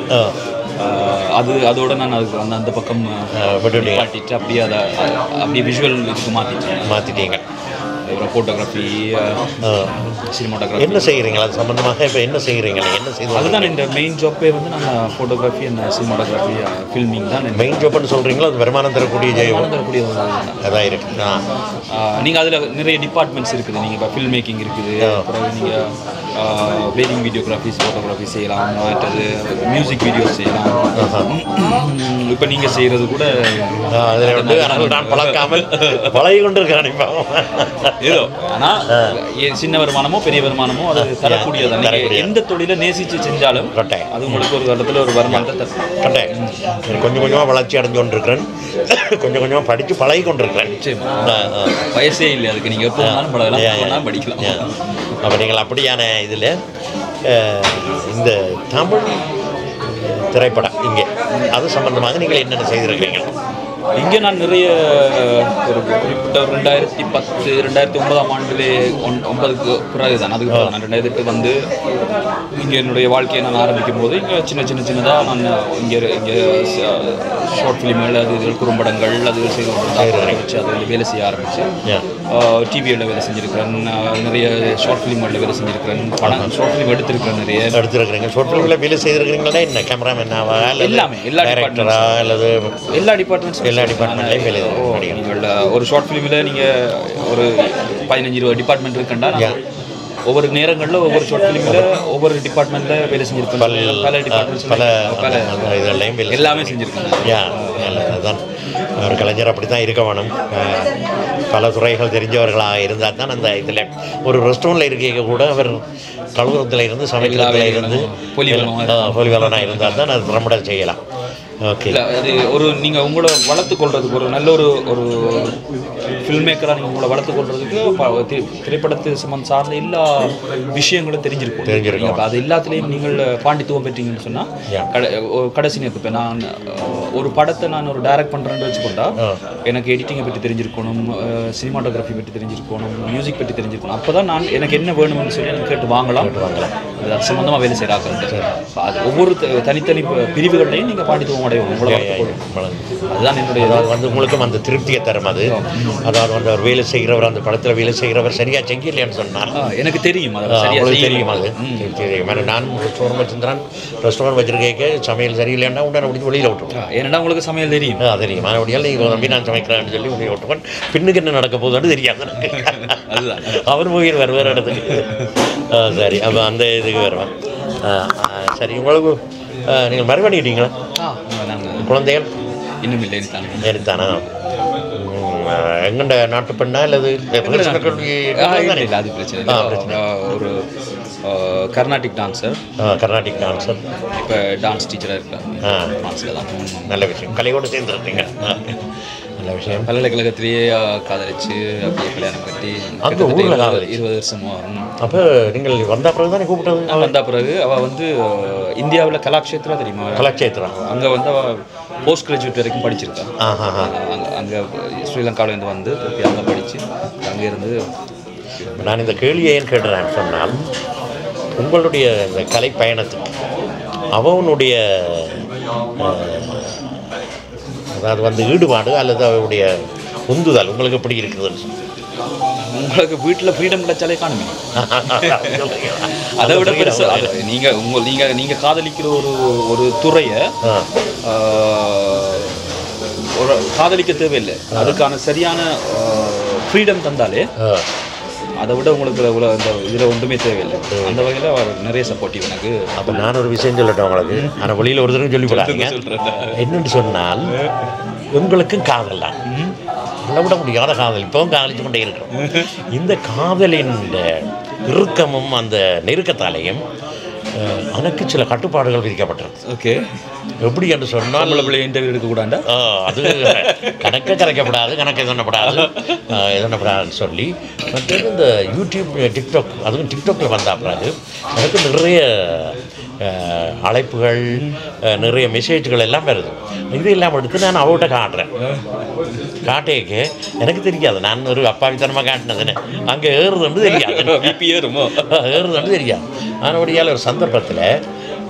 அதோட நான் அதுக்கு அந்த பக்கம் பாட்டிட்டு அப்படியே விஷுவல் இதுக்கு மாற்றிட்டீங்க. அப்புறம் ஃபோட்டோகிராஃபி, சினிமாட்டோகிராஃபி. என்ன செய்கிறீங்க அது சம்மந்தமாக? இப்போ என்ன செய்கிறீங்க? என்ன செய்து? அதுதான் இந்த மெயின் ஜாப்பே வந்து நாங்கள் ஃபோட்டோகிராஃபி அண்ட் சினிமாட்டோகிராஃபி ஃபில்மிங் தான் மெயின் ஜாப்னு சொல்கிறீங்களா? அது வருமானம் தரக்கூடிய அதான் இருக்குது. நீங்கள் அதில் நிறைய டிபார்ட்மெண்ட்ஸ் இருக்குது. நீங்கள் இப்போ ஃபில்ம் மேக்கிங் இருக்குது, அப்புறம் நீங்கள் வெட்டிங் வீடியோகிராஃபிஸ், ஃபோட்டோகிராஃபி செய்யலாம், மற்றது மியூசிக் வீடியோ செய்யலாம். இப்போ நீங்கள் செய்கிறது கூட அதில் வந்து நான் பழக்காமல் பழகி கொண்டு இருக்கிறேன். ஏதோ ஆனால் சின்ன வருமானமோ பெரிய வருமானமோ அது தரக்கூடியதான். நீங்கள் எந்த தொழிலை நேசித்து செஞ்சாலும் அது உங்களுக்கு ஒரு இடத்துல ஒரு வருமானத்தை தரும். கொஞ்சம் கொஞ்சமாக வளர்ச்சி அடைஞ்சு கொண்டிருக்கிறேன். கொஞ்சம் கொஞ்சமாக படித்து பழகி கொண்டிருக்கிறேன். வயசே இல்லை அதுக்கு. நீங்கள் எப்போ பழகலாம், படிக்கலாம். அப்போ நீங்கள் அப்படியான இதில் இந்த தமிழ் திரைப்படம் இங்கே அது சம்பந்தமாக நீங்கள் என்னென்ன செய்திருக்கிறீங்க? இங்கே நான் நிறைய ஒரு குறிப்பிட்ட 2010 2009ஆம் ஆண்டிலே 9க்கு பிறகு தான். அதுக்கு பிறகு நான் 2008 வந்து இங்கே என்னுடைய வாழ்க்கையை நான் ஆரம்பிக்கும் போது இங்கே சின்னதாக நான் இங்கே ஷார்ட் ஃபிலிம்கள், அது குறும்படங்கள் அது செய்து வச்சு அதில் வேலை செய்ய ஆரம்பித்து டிவியில் வேலை செஞ்சுருக்கிறேன். நிறைய ஷார்ட் ஃபிலிம்களில் வேலை செஞ்சுருக்கிறேன். ஷார்ட் ஃபிலிம் எடுத்துருக்கிறேன். ஷார்ட் ஃபிலிமில் வேலை செய்திருக்கிறீங்களா? என்ன கேமராமேனாவா? எல்லாமே எல்லா டிபார்ட்மெண்ட்ஸும் நீங்கள் ஒரு ஷார்ட் ஃபிலிமில் நீங்கள் ஒரு 15-20 டிபார்ட்மெண்ட் இருக்குண்டா ஒவ்வொரு நேரங்களில் ஒவ்வொரு ஷார்ட் ஃபிலிமில் ஒவ்வொரு டிபார்ட்மெண்ட்டில் வேலை செஞ்சுருக்கேன். பல டிபார்ட்மெண்ட்ஸ் எல்லாமே செஞ்சுருக்கேன். அதுதான் ஒரு கலைஞர் அப்படி தான் இருக்க வேணும். பல துறைகள் தெரிஞ்சவர்களாக இருந்தால் தான் அந்த இதில் ஒரு ரெஸ்டாரண்ட்டில் இருக்க கூட அவர் கழுவுறதுல இருந்து சமைக்கிறதுல இருந்து பொலிவலனாக இருந்தால் தான் அது திறம்பட செய்யலாம். ஓகே. அது ஒரு நீங்கள் உங்களை வளர்த்துக்கொள்றதுக்கு ஒரு நல்ல ஒரு ஃபில்ம் மேக்கராக நீங்கள் உங்களை வளர்த்துக்கொள்றதுக்கு திரைப்படத்தை சார்ந்த எல்லா விஷயங்களும் தெரிஞ்சிருக்கும். அது எல்லாத்துலேயும் நீங்கள் பாண்டித்துவம் பெற்றீங்கன்னு சொன்னால் கடைசி நேரத்து இப்போ நான் ஒரு படத்தை நான் ஒரு டைரக்ட் பண்ணுறேன்னு வச்சுக்கொண்டா எனக்கு எடிட்டிங்கை பற்றி தெரிஞ்சிருக்கணும், சினிமாட்டோகிராஃபி பற்றி தெரிஞ்சிருக்கணும், மியூசிக் பற்றி தெரிஞ்சிருக்கணும். அப்போ தான் நான் எனக்கு என்ன வேணும்னு சொல்லி எனக்கு கேட்டு வாங்கலாம். அது சம்மந்தமாக வேலை செய்கிறாங்க. அது ஒவ்வொரு தனித்தனி பிரிவுகளையும் நீங்கள் பாண்டித்துவம் அடையும். அதுதான் என்னுடைய வந்து உங்களுக்கும் அந்த திருப்தியை தரும். அதாவது வந்து அவர் வேலை செய்கிறவர், அந்த படத்தில் வேலை செய்கிறவர் சரியாக செஞ்சில்லைன்னு சொன்னார். எனக்கு தெரியும், தெரியும். அது தெரியும். நானும் ரெஸ்டாரண்ட் வச்சுருந்தேன். ரெஸ்டாரண்ட் வச்சிருக்கேன், சமையல் சரியில்லைன்னா உண்டான அப்படி வெளியில் விட்டுருவேன். ஏன்னா உங்களுக்கு சமையல் தெரியும். தெரியும். மறுபடியால் நீங்கள் நம்பி நான் சமைக்கிறேன்னு சொல்லி வெளியே விட்டுருவேன். பின்னுக்கு என்ன நடக்க போகுதுன்னு தெரியாது. அதுதான் அவர் மூவியில் வருவார் இடத்துக்கு. சரி, அப்போ அந்த இதுக்கு வருவேன். சரி, உங்களுக்கு நீங்கள் மறு பண்ணிக்கிட்டீங்களா? குழந்தைகள் இன்னும் இல்லை. எடுத்தானா? எங்கண்ட நாட்டு பெண்ணா அல்லது அது பிரச்சனை? ஒரு கர்நாடிக் டான்ஸர். இப்போ டான்ஸ் டீச்சராக இருக்காங்க. டான்ஸில் தான். நல்ல விஷயம். கலையோடு சேர்ந்துருக்கீங்க. நல்ல விஷயம். பல்கலைக்கழகத்திலேயே காதலிச்சு அப்படியே கல்யாணம் கட்டி அந்த ஊரில் 20 வருஷமா. அப்போ நீங்கள் வந்த பிறகு தானே கூப்பிட்டது? வந்த பிறகு அவள் வந்து இந்தியாவில் கலாக்ஷேத்ரா தெரியுமா? கலாக்ஷேத்ரா. அங்கே வந்து அவள் போஸ்ட் கிராஜுவேட் வரைக்கும் படிச்சிருக்கான். அங்கே ஸ்ரீலங்காவிலேருந்து வந்து திருப்பி அங்கே படித்து அங்கே இருந்து. நான் இந்த கேள்வியை ஏன் கேட்டுறேன் சொன்னால், உங்களுடைய இந்த கலை பயணத்துக்கு அவனுடைய அதாவது வந்து ஈடுபாடு அல்லது அவருடைய உந்துதல் உங்களுக்கு எப்படி இருக்குதுன்னு சொல்லி. உங்களுக்கு வீட்டில் ஃப்ரீடம் கிடைச்சாலே காணுமே. அதை விட பெருசு நீங்கள் காதலிக்கிற ஒரு துறையை ஒரு காதலிக்க தேவையில்லை. அதுக்கான சரியான ஃப்ரீடம் தந்தாலே அதை விட உங்களுக்கு அந்த இதில் ஒன்றுமே தேவையில்லை. அந்த வகையில் அவர் நிறைய சப்போர்ட்டிவ் எனக்கு. அப்போ நான் ஒரு விஷயம் சொல்லட்டேன் உங்களுக்கு. ஆனால் வெளியில் ஒரு தடவை சொல்லி போடாதீங்க. என்னென்னு சொன்னால், உங்களுக்கும் காதல் தான். அளவிட முடியாத காதல், இப்போவும் காதலிச்சு கொண்டே இருக்கிறோம். இந்த காதலின் இறுக்கமும் அந்த நெருக்கத்தாலேயும் எனக்கு சில கட்டுப்பாடுகள் விதிக்கப்பட்டிருக்கு. ஓகே, எப்படி என்று சொன்னால் இன்டர்வியூ எடுக்கக்கூடாண்டா, அது கணக்கை கரைக்கப்படாது, கணக்கை எதனப்படாதுன்னு சொல்லி. மற்றது இந்த யூடியூப், டிக்டாக், அதுவும் டிக்டாக்கில் வந்த பிறகு எனக்கு நிறைய அழைப்புகள், நிறைய மெசேஜ்கள் எல்லாம் வருது. இது எல்லாம் எடுத்து நான் அவர்கிட்ட காட்டுறேன். காட்டேக்கு எனக்கு தெரியாது, நான் ஒரு அப்பாவித்தனமாக காட்டினதுன்னு. அங்கே ஏறுதுன்னு தெரியாது, ஏறுதுன்னு தெரியாது. அதனுடைய ஒரு சந்தர்ப்பத்தில்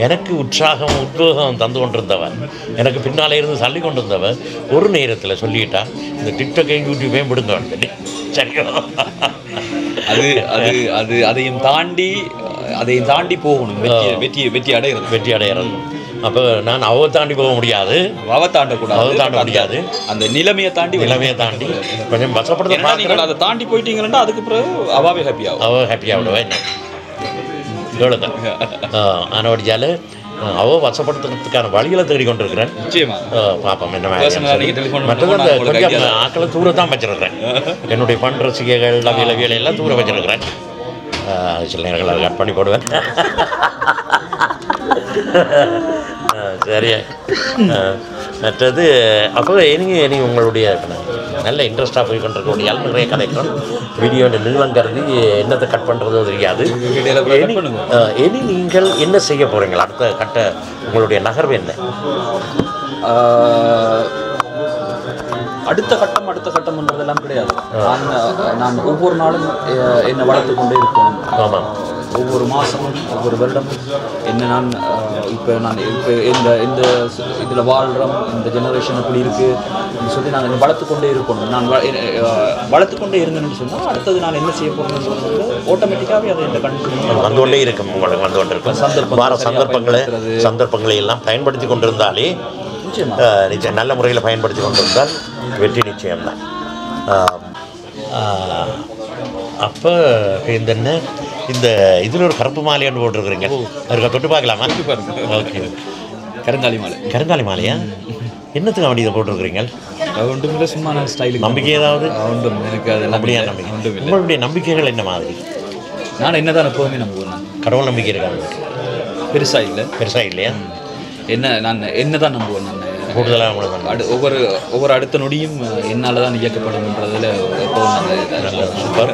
எனக்கு உற்சாகம், உத்வேகம் தந்து கொண்டிருந்தவன், எனக்கு பின்னாலே இருந்து தள்ளி கொண்டிருந்தவன் ஒரு நேரத்தில் சொல்லிட்டா, இந்த டிக்டாக்கையும் யூடியூப்பையும் விடுங்க வந்து. சரியோ, அது அது அது அதையும் தாண்டி போகணும், வெற்றி அடைகிறது. அப்போ நான் அவ தாண்டி போக முடியாது, தாண்ட முடியாது. அந்த நிலைமையை தாண்டி கொஞ்சம் வசப்படுத்த நீங்கள் அதை தாண்டி போயிட்டீங்கன்னா அதுக்கு பிறகு அவ ஹாப்பியாக என்ன இவ்வளோதான். ஆனவடியால் அவள் வசப்படுத்துறதுக்கான வழிகளை தேடிக்கொண்டிருக்கிறேன். பார்ப்போம் என்ன மற்றது. அந்த கொஞ்சம் ஆக்களை தூர தான் வச்சிருக்கிறேன். என்னுடைய பண் ரசிகைகள் அவியல் எல்லாம் தூர வச்சிருக்கிறேன். சில நேரங்கள் அதை கட் பண்ணி போடுவேன். சரியா. மற்றது அப்போ இனி உங்களுடைய நல்ல இன்ட்ரெஸ்டாக போய் கொண்டிருக்கக்கூடிய நிறைய கதைக்கும் வீடியோ நீளம் கருதி என்னத்தை கட் பண்ணுறதோ தெரியாது. இனி நீங்கள் என்ன செய்ய போகிறீங்களா? அடுத்த கட்ட உங்களுடைய நகர்வு என்ன? அடுத்த கட்டம்ன்றதெல்லாம் கிடையாது. நான் ஒவ்வொரு நாளும் என்னை வளர்த்து கொண்டே இருக்கணும். ஆமாம், ஒவ்வொரு மாதமும் ஒவ்வொரு வருடமும் நான் இப்போ இந்த இதில் வாழ்கிறோம், இந்த ஜெனரேஷன் இப்படி இருக்குது சொல்லி நாங்கள் வளர்த்து கொண்டே இருக்கணும். நான் வளர்த்து கொண்டே இருந்தேன்னு சொன்னால் அடுத்தது நான் என்ன செய்ய போகிறேன்னு சொல்கிறது ஆட்டோமேட்டிக்காகவே அதை இந்த கண்டிப்பாக வந்து கொண்டே இருக்கும். உங்களுக்கு வந்து கொண்டு இருக்கும் சந்தர்ப்பங்களை எல்லாம் பயன்படுத்தி கொண்டிருந்தாலே நிச்சயம் நல்ல முறையில் பயன்படுத்தி கொண்டிருந்தால் வெற்றி நிச்சயம்தான். அப்போ இந்த இதில் ஒரு கருப்பு மாலையான்னு போட்டிருக்கிறீங்க, அதுக்கு தொட்டு பார்க்கலாமா? ஓகே, கருங்காலி மாலையா? என்னத்துக்கு அப்படி இதை போட்டிருக்கிறீங்க? ஒன்றும் இல்லை, சும்மா நான் ஸ்டைல். நம்பிக்கை ஏதாவது? ஒன்றும் எனக்கு அதெல்லாம் அப்படியா நம்பிக்கை? உங்களுடைய நம்பிக்கைகள் என்ன மாதிரி? நான் என்னதான் எப்போவுமே நம்புவேன். கடவுள் நம்பிக்கை இருக்காங்க? பெருசா இல்லையா? நான் என்னதான் நம்புவேன். நான் கூடுதலாக ஒவ்வொரு அடுத்த நொடியும் என்னால் தான் இயக்கப்படும்ன்றதில் சூப்பர்.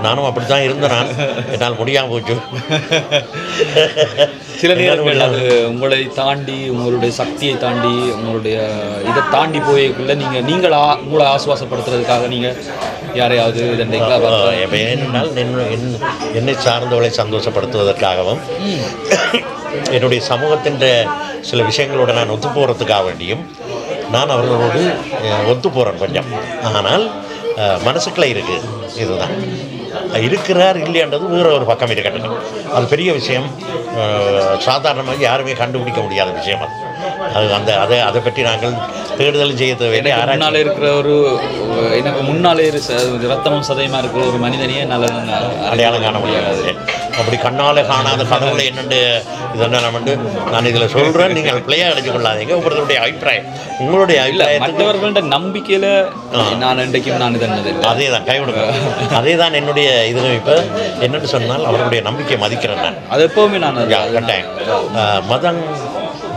நானும் அப்படி தான் இருந்தேன். என்னால் முடியாமல் போச்சு. சில நேரங்கள் அது உங்களை தாண்டி, உங்களுடைய சக்தியை தாண்டி, உங்களுடைய இதை தாண்டி போயக்குள்ள நீங்கள் உங்களை ஆசுவாசப்படுத்துறதுக்காக நீங்கள் யாரையாவது ஏனென்றால் என்னை சார்ந்தவளை சந்தோஷப்படுத்துவதற்காகவும் என்னுடைய சமூகத்தின் சில விஷயங்களோடு நான் ஒத்து போகிறதுக்காக வேண்டியும் நான் அவர்களோடு ஒத்து போகிறேன் கொஞ்சம். ஆனால் மனசுக்குள்ளே இருக்குது. இதுதான் இருக்கிறார் இல்லையான்றது வேறு ஒரு பக்கம் இருக்கட்டும். அது பெரிய விஷயம், சாதாரணமாக யாருமே கண்டுபிடிக்க முடியாத விஷயம். அதை பற்றி நாங்கள் தேடுதல் செய்ய தேவையில்லை. முன்னாலே இருக்கிற எனக்கு முன்னாலே ரத்தமும் சதயமாக இருக்கிற ஒரு மனிதனையே நல்ல அடையாளம் காண முடியாது. அப்படி கண்ணால் காணாத கடவுளை என்னென்று இதெல்லாம் நான் இதில் சொல்கிறேன், நீங்கள் பிள்ளையாக அடைஞ்சு கொள்ளாதீங்க. உங்களுடைய அபிப்பிராயம், உங்களுடைய மற்றவர்கள நம்பிக்கையில் நான் இன்றைக்கும் நான் இதன்னது அதே தான் கைவிடுங்க. அதே தான் என்னுடைய இதுவும். இப்போ என்னென்னு சொன்னால் அவர்களுடைய நம்பிக்கையை மதிக்கிறேன் நான். அது எப்போவுமே நான் கட்டாயம்.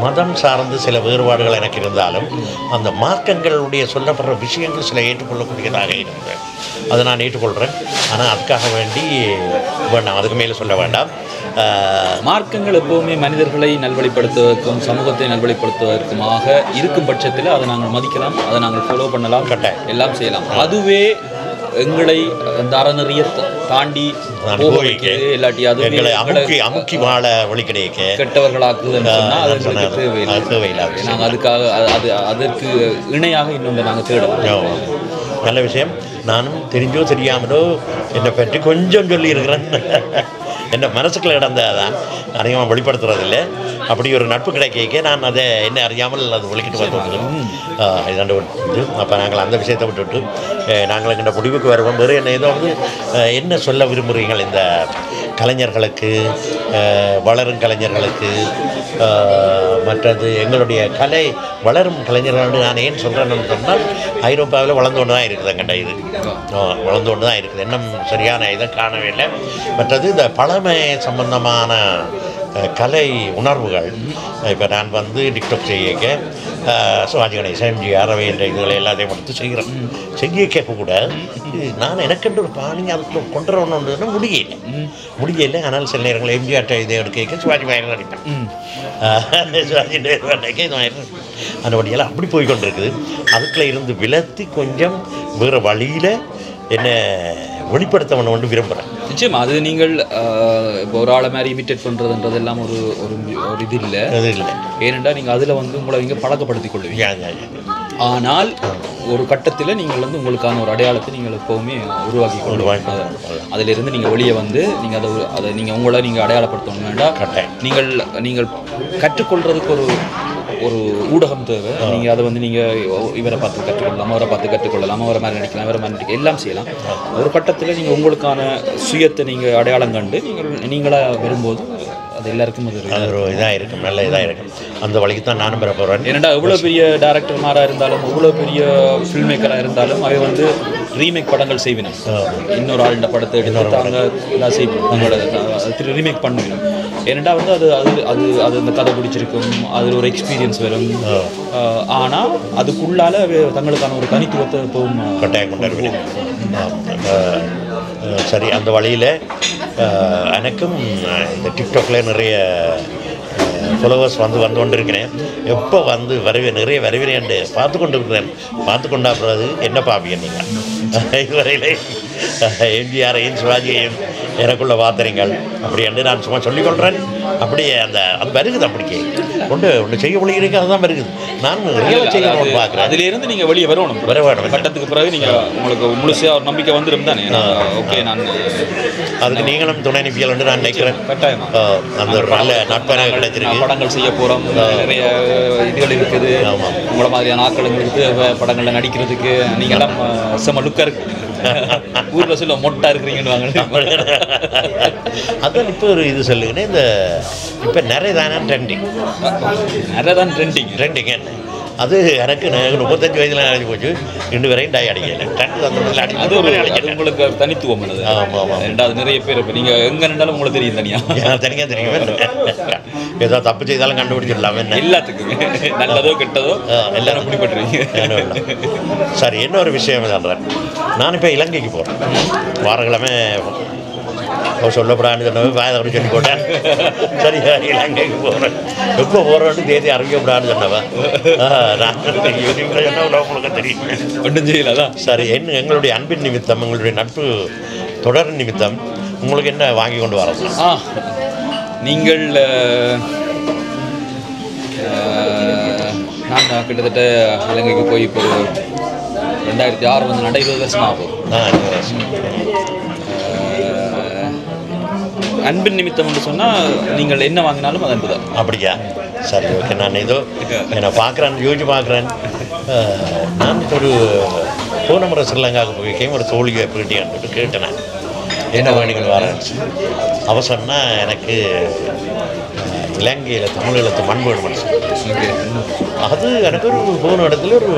மதம் சார்ந்து சில வேறுபாடுகள் எனக்கு இருந்தாலும் அந்த மார்க்கங்களுடைய சொல்லப்படுற விஷயங்கள் சில ஏற்றுக்கொள்ளக்கூடியதாக இருந்தது. அதை நான் ஏற்றுக்கொள்கிறேன். ஆனால் அதுக்காக வேண்டி வேண்டாம், அதுக்கு மேலே சொல்ல வேண்டாம். மார்க்கங்கள் எப்போவுமே மனிதர்களை நல்வழிப்படுத்துவதற்கும் சமூகத்தை நல்வழிப்படுத்துவதற்குமாக இருக்கும் பட்சத்தில் அதை நாங்கள் மதிக்கலாம், அதை நாங்கள் ஃபாலோ பண்ணலாம், கட்டாயம் எல்லாம் செய்யலாம். அதுவே எங்களை அந்த அறநெறிய தாண்டி இல்லாட்டி அது அமுக்கி வாழ வழி கிடைக்க கெட்டவர்களாக்குதுன்னு சொன்னால் தேவையில்லை. நாங்கள் அதுக்காக அதற்கு இணையாக இன்னொன்று நாங்கள் தேடுவோம். நல்ல விஷயம். நானும் தெரிஞ்சோ தெரியாமலோ என்னை பற்றி கொஞ்சம் சொல்லியிருக்கிறேன். என்ன மனசுக்குள்ள இடந்தான் அதிகமாக வெளிப்படுத்துறதில்லை. அப்படி ஒரு நட்பு கிடைக்க நான் அதை என்ன அறியாமல் அது ஒழிக்கிட்டு வந்து இதாண்டு விட்டு அப்போ நாங்கள் அந்த விஷயத்தை விட்டுவிட்டு நாங்கள் எங்கள் முடிவுக்கு வருவோம். வேறு என்ன ஏதோ என்ன சொல்ல விரும்புகிறீங்கள் இந்த கலைஞர்களுக்கு, வளரும் கலைஞர்களுக்கு, மற்றது எங்களுடைய கலை வளரும் கலைஞர்கள் நான் ஏன் சொல்கிறேன்னு சொன்னால் ஐரோப்பாவில் வளர்ந்து கொண்டு தான் இருக்குது என்கிட்ட இது வளர்ந்து கொண்டு தான் இருக்குது. இன்னும் சரியான இதை காணவே இல்லை. மற்றது இந்த பழமை சம்பந்தமான கலை உணர்வுகள் இப்போ நான் வந்து டிக்டாக் செய்ய சிவாஜி கணேசன், எம்ஜிஆர் அவை என்ற இதுகளை எல்லாத்தையும் எடுத்து செய்கிறேன். செய்ய கேட்க கூட நான் எனக்கென்று ஒரு பாணி அதுக்குள்ள கொண்டு வரணுன்னு முடியலை. ஆனால் சில நேரங்களில் எம்ஜிஆர் இதை எடுக்க சிவாஜி மாதிரி நடிப்பேன், சிவாஜி நடிக்க இது மாதிரி அந்த வழியெல்லாம் அப்படி போய் கொண்டிருக்குது. அதுக்குள்ளே இருந்து விலத்தி கொஞ்சம் வேறு வழியில் என்ன வெளிப்படுத்த ஒன்று விரும்புகிறேன். நிச்சயமா அது நீங்கள் இப்போ ஒரு ஆளை மாதிரி இமிட்டேட் பண்ணுறதுன்றது எல்லாம் ஒரு ஒரு இது இல்லை, அது இல்லை. ஏனென்றால் நீங்கள் அதில் வந்து உங்களை இங்கே பழக்கப்படுத்திக் கொள்வீங்க. ஆனால் ஒரு கட்டத்தில் நீங்கள் வந்து உங்களுக்கான ஒரு அடையாளத்தை நீங்கள் எப்போவுமே உருவாக்கி கொள்வாங்க. அதிலிருந்து நீங்கள் வெளியே வந்து நீங்கள் அதை நீங்கள் உங்களை நீங்கள் அடையாளப்படுத்தணும் வேண்டாம். நீங்கள் கற்றுக்கொள்றதுக்கு ஒரு ஊடகம் தேவை. நீங்கள் அதை வந்து நீங்கள் இவரை பார்த்து கற்றுக்கொள்ளலாம், அவரை பார்த்து கற்றுக்கொள்ளலாம், அவரை மாதிரி நடிக்கலாம், அவரை மாதிரி நடிக்கலாம், எல்லாம் செய்யலாம். ஒரு கட்டத்தில் நீங்கள் உங்களுக்கான சுயத்தை நீங்கள் அடையாளம் கண்டு நீங்களாக வரும்போது அது எல்லாருக்கும் அது ஒரு இதாக இருக்கும், நல்ல இதாக இருக்கும். அந்த வழிக்கு தான் நானும் பெற போகிறேன். ஏன்னா எவ்வளோ பெரிய டைரக்டர்மாராக இருந்தாலும், எவ்வளோ பெரிய ஃபில்ம் மேக்கராக இருந்தாலும் அவை வந்து ரீமேக் படங்கள் செய்வினோம். இன்னொரு ஆளுடைய படத்தை எடுத்து தாங்க எல்லாம் செய்வோம், அவங்களோட ரீமேக் பண்ணுவேன். ஏன்னா வந்து அது அது அது அது அந்த கதை பிடிச்சிருக்கும், அதில் ஒரு எக்ஸ்பீரியன்ஸ் வரும். ஆனால் அதுக்குள்ளால் தங்களுக்கான ஒரு தனித்துவத்தை எப்பவும் கட்டாயம் கொண்டாடுவேன். சரி, அந்த வழியில் எனக்கும் இந்த டிக்டாக்கில் நிறைய ஃபாலோவர்ஸ் வந்து கொண்டிருக்கிறேன். எப்போ வந்து நிறைய வருவேன் பார்த்து கொண்டு இருக்கிறேன். பார்த்து கொண்டா பிறகு என்ன பார்ப்பீங்க நீங்கள் இதுவரையில் எம்ஜிஆரையும் சிவாஜியையும் எனக்குள்ள வார்த்தைகள் அப்படி என்று நான் சும்மா சொல்லிக்கொள்கிறேன். அப்படியே அது வருகுது, அப்படிக்கே ஒன்று செய்ய முடியிருக்கு, அதுதான் வருகுது. நான் ரியலாக செய்யணும்னு பார்க்குறேன். அதிலிருந்து நீங்கள் வெளியே வரணும், கட்டத்துக்கு பிறகு நீங்கள் உங்களுக்கு முழுசாக ஒரு நம்பிக்கை வந்துடும் தானே. ஓகே, நான் அதுக்கு நீங்களும் துணை அனுப்பியல் என்று நான் நினைக்கிறேன். கட்டாயமாக அந்த நல்ல நட்பராக கிடைச்சிருக்கு. படங்கள் செய்ய போகிறோம், நிறைய இதுகள் இருக்குது. உங்களை மாதிரியான ஆட்களுங்களுக்கு படங்களில் நடிக்கிறதுக்கு நீங்கள்லாம் செம்ம லுக்காக இருக்கு. ஊரில் சொல்ல மொட்டா இருக்கிறீங்கன்னு வாங்க. அதான் இப்போ ஒரு இது சொல்லுங்கன்னு இந்த இப்போ நிறைய தானே ட்ரெண்டிங் என்ன அது எனக்கு 35 வயதில் அடைஞ்சு போச்சு. 2 வரையும் டை அடிக்கல. அது உங்களுக்கு தனித்துவம். ஆமாம் ஆமாம். ரெண்டாவது நிறைய பேர் இப்போ நீங்கள் எங்கே நின்றாலும் உங்களுக்கு தெரியும், தனியாக தெரியும். ஏதோ தப்பு செய்தாலும் கண்டுபிடிச்சிடலாம். என்ன எல்லாத்துக்குமே நல்லதோ கெட்டதோ எல்லாரும் பிடிபட்டுருவீங்க. சரி, இன்னொரு விஷயம் சொல்கிறேன். நான் இப்போ இலங்கைக்கு போகிறேன். வாரக்கிழமை சொல்லப்படான்னு சொன்னவன் வாயதை சொல்லி போட்டேன். சரி, இலங்கைக்கு போகிறேன். எப்போ போகிறோன்னு தேதி அறிவிக்கப்படான்னு சொன்னவன் நான் சொன்ன உங்களுக்கு தெரியும். ஒன்றும் செய்யலாம். சரி, எங்களுடைய அன்பின் நிமித்தம், எங்களுடைய நட்பு தொடர் நிமித்தம் உங்களுக்கு என்ன வாங்கி கொண்டு வரது? நீங்கள் நான் கிட்டத்தட்ட இலங்கைக்கு போய் இப்போ 2006 வந்து 20 வருஷம் ஆகும். அன்பின் நிமித்தம் என்று சொன்னால் நீங்கள் என்ன வாங்கினாலும் அது அன்பு தான். அப்படியா? சரி, ஓகே. நான் ஏதோ நான் பார்க்குறேன், யோசிச்சு பார்க்குறேன். நான் ஒரு போன முறை ஸ்ரீலங்காவுக்கு போயிருக்கேன். ஒரு தோழியை எப்படி கேட்டேன், என்ன வேணிகள் வரேன். அவ சொன்னால் எனக்கு இலங்கையில் தமிழ் எழுத்து மண் வேணும் மனுஷன். அது எனக்கு ஒரு போன இடத்துல ஒரு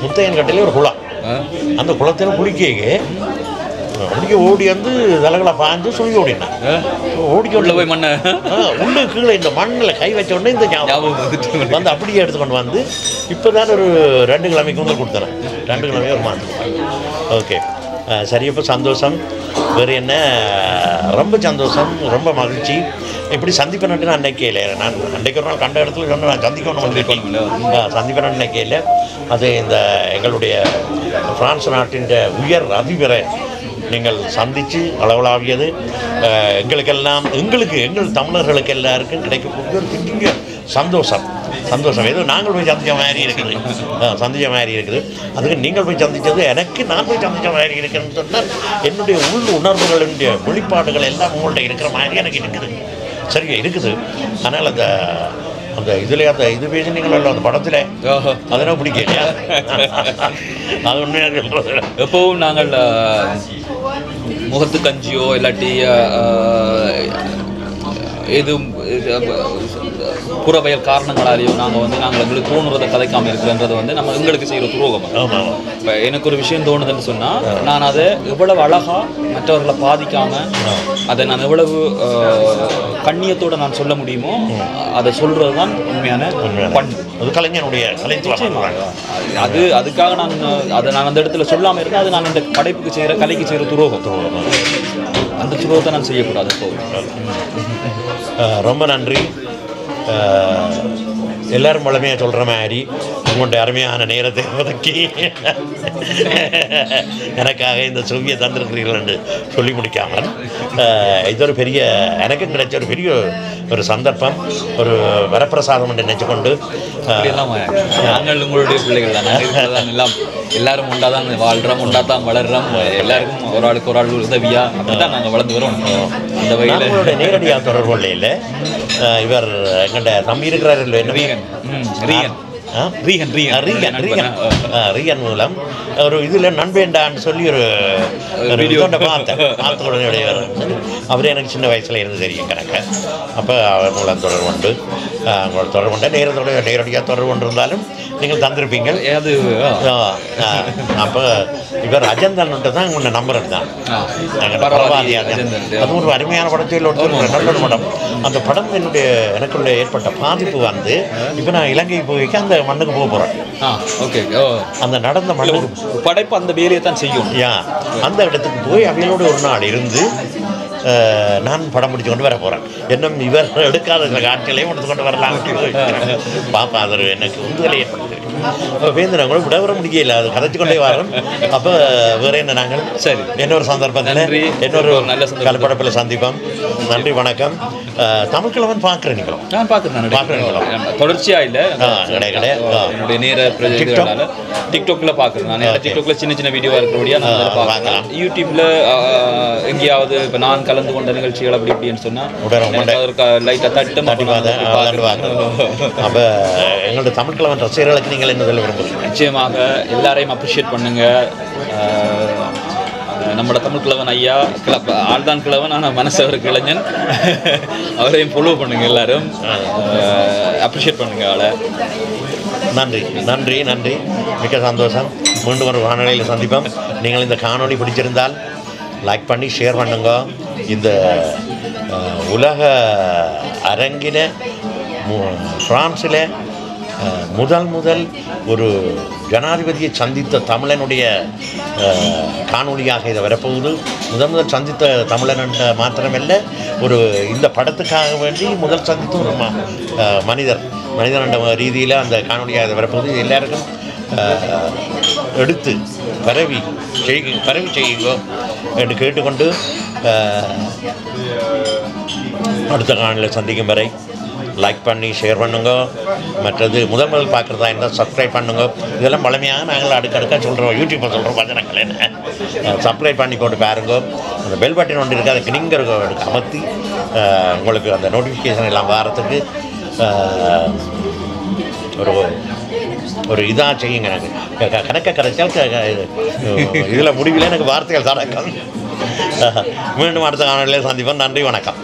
முத்தையன் கட்டையில் ஒரு குளம். அந்த குளத்தில் குளிக்க ஓடி வந்து தலைகளை பாய்ஞ்சு சொல்லி ஓடினேன். ஓடிக்கொண்டு போய் மண்ணை உள்ளே கீழே இந்த மண்ணில் கை வச்ச உடனே இந்த ஞாபகம் வந்து அப்படியே எடுத்துக்கொண்டு வந்து இப்போ தான் ஒரு 2 கிழமைக்கு வந்து கொடுத்துறேன். 2 கிழமைக்கு ஒரு மாதம். ஓகே, சரி. இப்போ சந்தோஷம். வேறு என்ன, ரொம்ப சந்தோஷம், ரொம்ப மகிழ்ச்சி. இப்படி சந்திப்பேன்ட்டு நான் நினைக்கையில், நான் அன்றைக்கு ஒரு நாள் கண்ட இடத்துல சொன்ன நான் சந்திப்பேன் நினைக்கையில் அது இந்த எங்களுடைய பிரான்ஸ் நாட்டின் உயர் அதிபரை நீங்கள் சந்தித்து அளவலாவியது எங்களுக்கெல்லாம் எங்கள் தமிழர்களுக்கு எல்லாருக்கும் கிடைக்கக்கூடிய ஒரு பெரிய சந்தோஷம். ஏதோ நாங்கள் போய் சந்தித்த மாதிரி இருக்குது. அதுக்கு நீங்கள் போய் சந்தித்தது எனக்கு நான் போய் சந்தித்த மாதிரி இருக்குன்னு சொன்னால் என்னுடைய உள் உணர்வுகளுடைய வெளிப்பாடுகள் எல்லாம் உங்கள்கிட்ட இருக்கிற மாதிரி எனக்கு இருக்குது. சரியா இருக்குது. அதனால் அந்த அந்த இதில் அந்த இது பேசினீங்களோ அந்த படத்தில் அதெல்லாம் பிடிக்கலையா? அது உண்மையாக சொல்கிறது. எப்போவும் நாங்கள் முகத்து கஞ்சியோ இல்லாட்டி எதுவும் புறவயல் காரணங்களாலேயோ நாங்கள் எங்களுக்கு தோணுறதை கதைக்காமல் இருக்கிறன்றது நம்ம எங்களுக்கு செய்கிற துரோகம். இப்போ எனக்கு ஒரு விஷயம் தோணுதுன்னு சொன்னால் நான் அதை எவ்வளவு அழகாக மற்றவர்களை பாதிக்காமல் அதை நான் எவ்வளவு கண்ணியத்தோடு நான் சொல்ல முடியுமோ அதை சொல்கிறது தான் உண்மையான பண்பு. அது கலைஞனுடைய அதுக்காக நான் அந்த இடத்துல சொல்லாமல் இருக்கேன். அது நான் இந்த படைப்புக்கு செய்கிற கலைக்கு செய்கிற துரோகம். அந்த துரோகத்தை நான் செய்யக்கூடாது. ரொம்ப நன்றி. எல்லாரும் வளமையாக சொல்கிற மாதிரி உங்களுடைய அருமையான நேரத்தை ஒதுக்கி எனக்காக இந்த சுவியை தந்திருக்கிறீர்கள் என்று சொல்லி முடிக்காமல் இது ஒரு பெரிய எனக்கும் கிடைச்ச ஒரு பெரிய ஒரு சந்தர்ப்பம், ஒரு வரப்பிரசாதம் என்று நினைச்சு கொண்டு நாங்கள் உங்களுடைய பிள்ளைகள் தான் எல்லாம் எல்லாரும் உண்டாதான் வாழ்கிறோம், உண்டாதான் வளர்கிறோம். எல்லாருக்கும் ஒரு ஆளுக்கு ஒரு ஆள் உதவியா அப்படிதான் நாங்கள் வளர்ந்து வரோம். அந்த வகையில் நேரடியாக தொடர்பு இல்லையில் இவர் எங்கள்கிட்ட தம்பி இருக்கிறார் இல்லை ரீகன் மூலம் ஒரு இதில் நண்பேண்டான்னு சொல்லி ஒரு பார்த்தேன். அவரே எனக்கு சின்ன வயசில் இருந்து தெரியும் கணக்கு. அப்போ அவர் மூலம் தொடர்பு உண்டு. உங்களோட தொடர்பு உண்டு. நேரடியாக தொடர்பு கொண்டு இருந்தாலும் நீங்கள் தந்திருப்பீங்க. அது அப்போ இவர் அஜந்தன்ட்டு தான் உங்களை நம்பர் தான். அது ஒரு அருமையான படத்தில் நல்ல படம். அந்த படம் எனக்குள்ள ஏற்பட்ட பாதிப்பு வந்து இப்போ நான் இலங்கை போய்க்கு அந்த மண்ணுக்கு போக போகிறேன். அந்த நடந்த மண்ணுக்கு படைப்பு அந்த வேலையை தான் செய்யும். அந்த இடத்துக்கு போய் அவையோடு ஒரு நாள் இருந்து நான் படம் முடிச்சு கொண்டு வர போகிறேன். இன்னும் இவர் எடுக்காத காட்சிகளையும் எடுத்து கொண்டு வரலாம். பாப்பா அது எனக்கு உந்துதலை ஏற்படுத்தி வேந்தனங்களை விட வர முடியல. அது கதைச்சு கொண்டே வரோம். அப்போ வேற என்ன நாங்கள் சரி இன்னொரு சந்தர்ப்பத்தில் இன்னொரு நல்ல கலப்படப்பில் சந்திப்போம். நன்றி, வணக்கம். தமிழ்கிழவன் பார்க்குறேன். நீங்களும் நான் பார்க்குறேன். தொடர்ச்சியாக இல்லை, என்னுடைய நேர ப்ரொஜெக்ட்னால டிக்டாக்ல பார்க்குறேன். நான் டிக்டாக்ல சின்ன சின்ன வீடியோவாக இருக்கிறபடியா நான் பார்க்கலாம். யூடியூப்ல எங்கேயாவது இப்போ நான் கலந்து கொண்ட நிகழ்ச்சிகள் அப்படி இப்படின்னு சொன்னால் லைட்டாக தட்டு அப்போ எங்களுடைய தமிழ்கிழவன் ரசிகர்களுக்கு நீங்கள் என்ன சொல்ல விரும்புகிறீங்க? நிச்சயமாக எல்லாரையும் அப்ரிஷியேட் பண்ணுங்க. நம்மளோட தமிழ் கிழவன் ஐயா ஆள்தான் கிழவன், ஆனால் மனசவருக்கு இளைஞன். அவரையும் ஃபாலோ பண்ணுங்க, எல்லாரும் அப்ரிஷியேட் பண்ணுங்க ஆளை. நன்றி நன்றி நன்றி, மிக்க சந்தோஷம். மீண்டும் ஒரு காணொலியில் சந்திப்போம். நீங்கள் இந்த காணொலி பிடிச்சிருந்தால் லைக் பண்ணி ஷேர் பண்ணுங்க. இந்த உலக அரங்கில் பிரான்ஸில் முதல் ஒரு ஜனாதிபதியை சந்தித்த தமிழனுடைய காணொலியாக இதை வரப்போகுது. முதல் சந்தித்த தமிழன் மாத்திரமல்ல, ஒரு இந்த படத்துக்காக வேண்டி முதல் சந்தித்த ஒரு மனிதர் என்ற ரீதியில் அந்த காணொலியாக இதை வரப்போகுது. எல்லாருக்கும் எடுத்து பரவி செய்யுங்கோ என்று கேட்டுக்கொண்டு அடுத்த காணொலியில் சந்திக்கும் வரை லைக் பண்ணி ஷேர் பண்ணுங்க. மற்றது முதல் பார்க்குறதா இருந்தால் சப்ஸ்கிரைப் பண்ணுங்க. இதெல்லாம் பழமையாக நாங்கள் அடுக்கடுக்காக சொல்கிறோம், யூடியூப்பில் சொல்கிறோம். பஜனைகள் என்ன சப்ஸ்கிரைப் பண்ணி போட்டு பாருங்க. அந்த பெல் பட்டன் ஒன்று இருக்குது, அதுக்கு நீங்கள் அமர்த்தி உங்களுக்கு அந்த நோட்டிஃபிகேஷன் எல்லாம் வாரத்துக்கு ஒரு இதாக செய்யுங்க. எனக்கு கணக்கை கரைச்சால் இதில் முடிவில் எனக்கு வார்த்தைகள் தடக்கம். மீண்டும் அடுத்த காணொலியில் சந்திப்போம். நன்றி, வணக்கம்.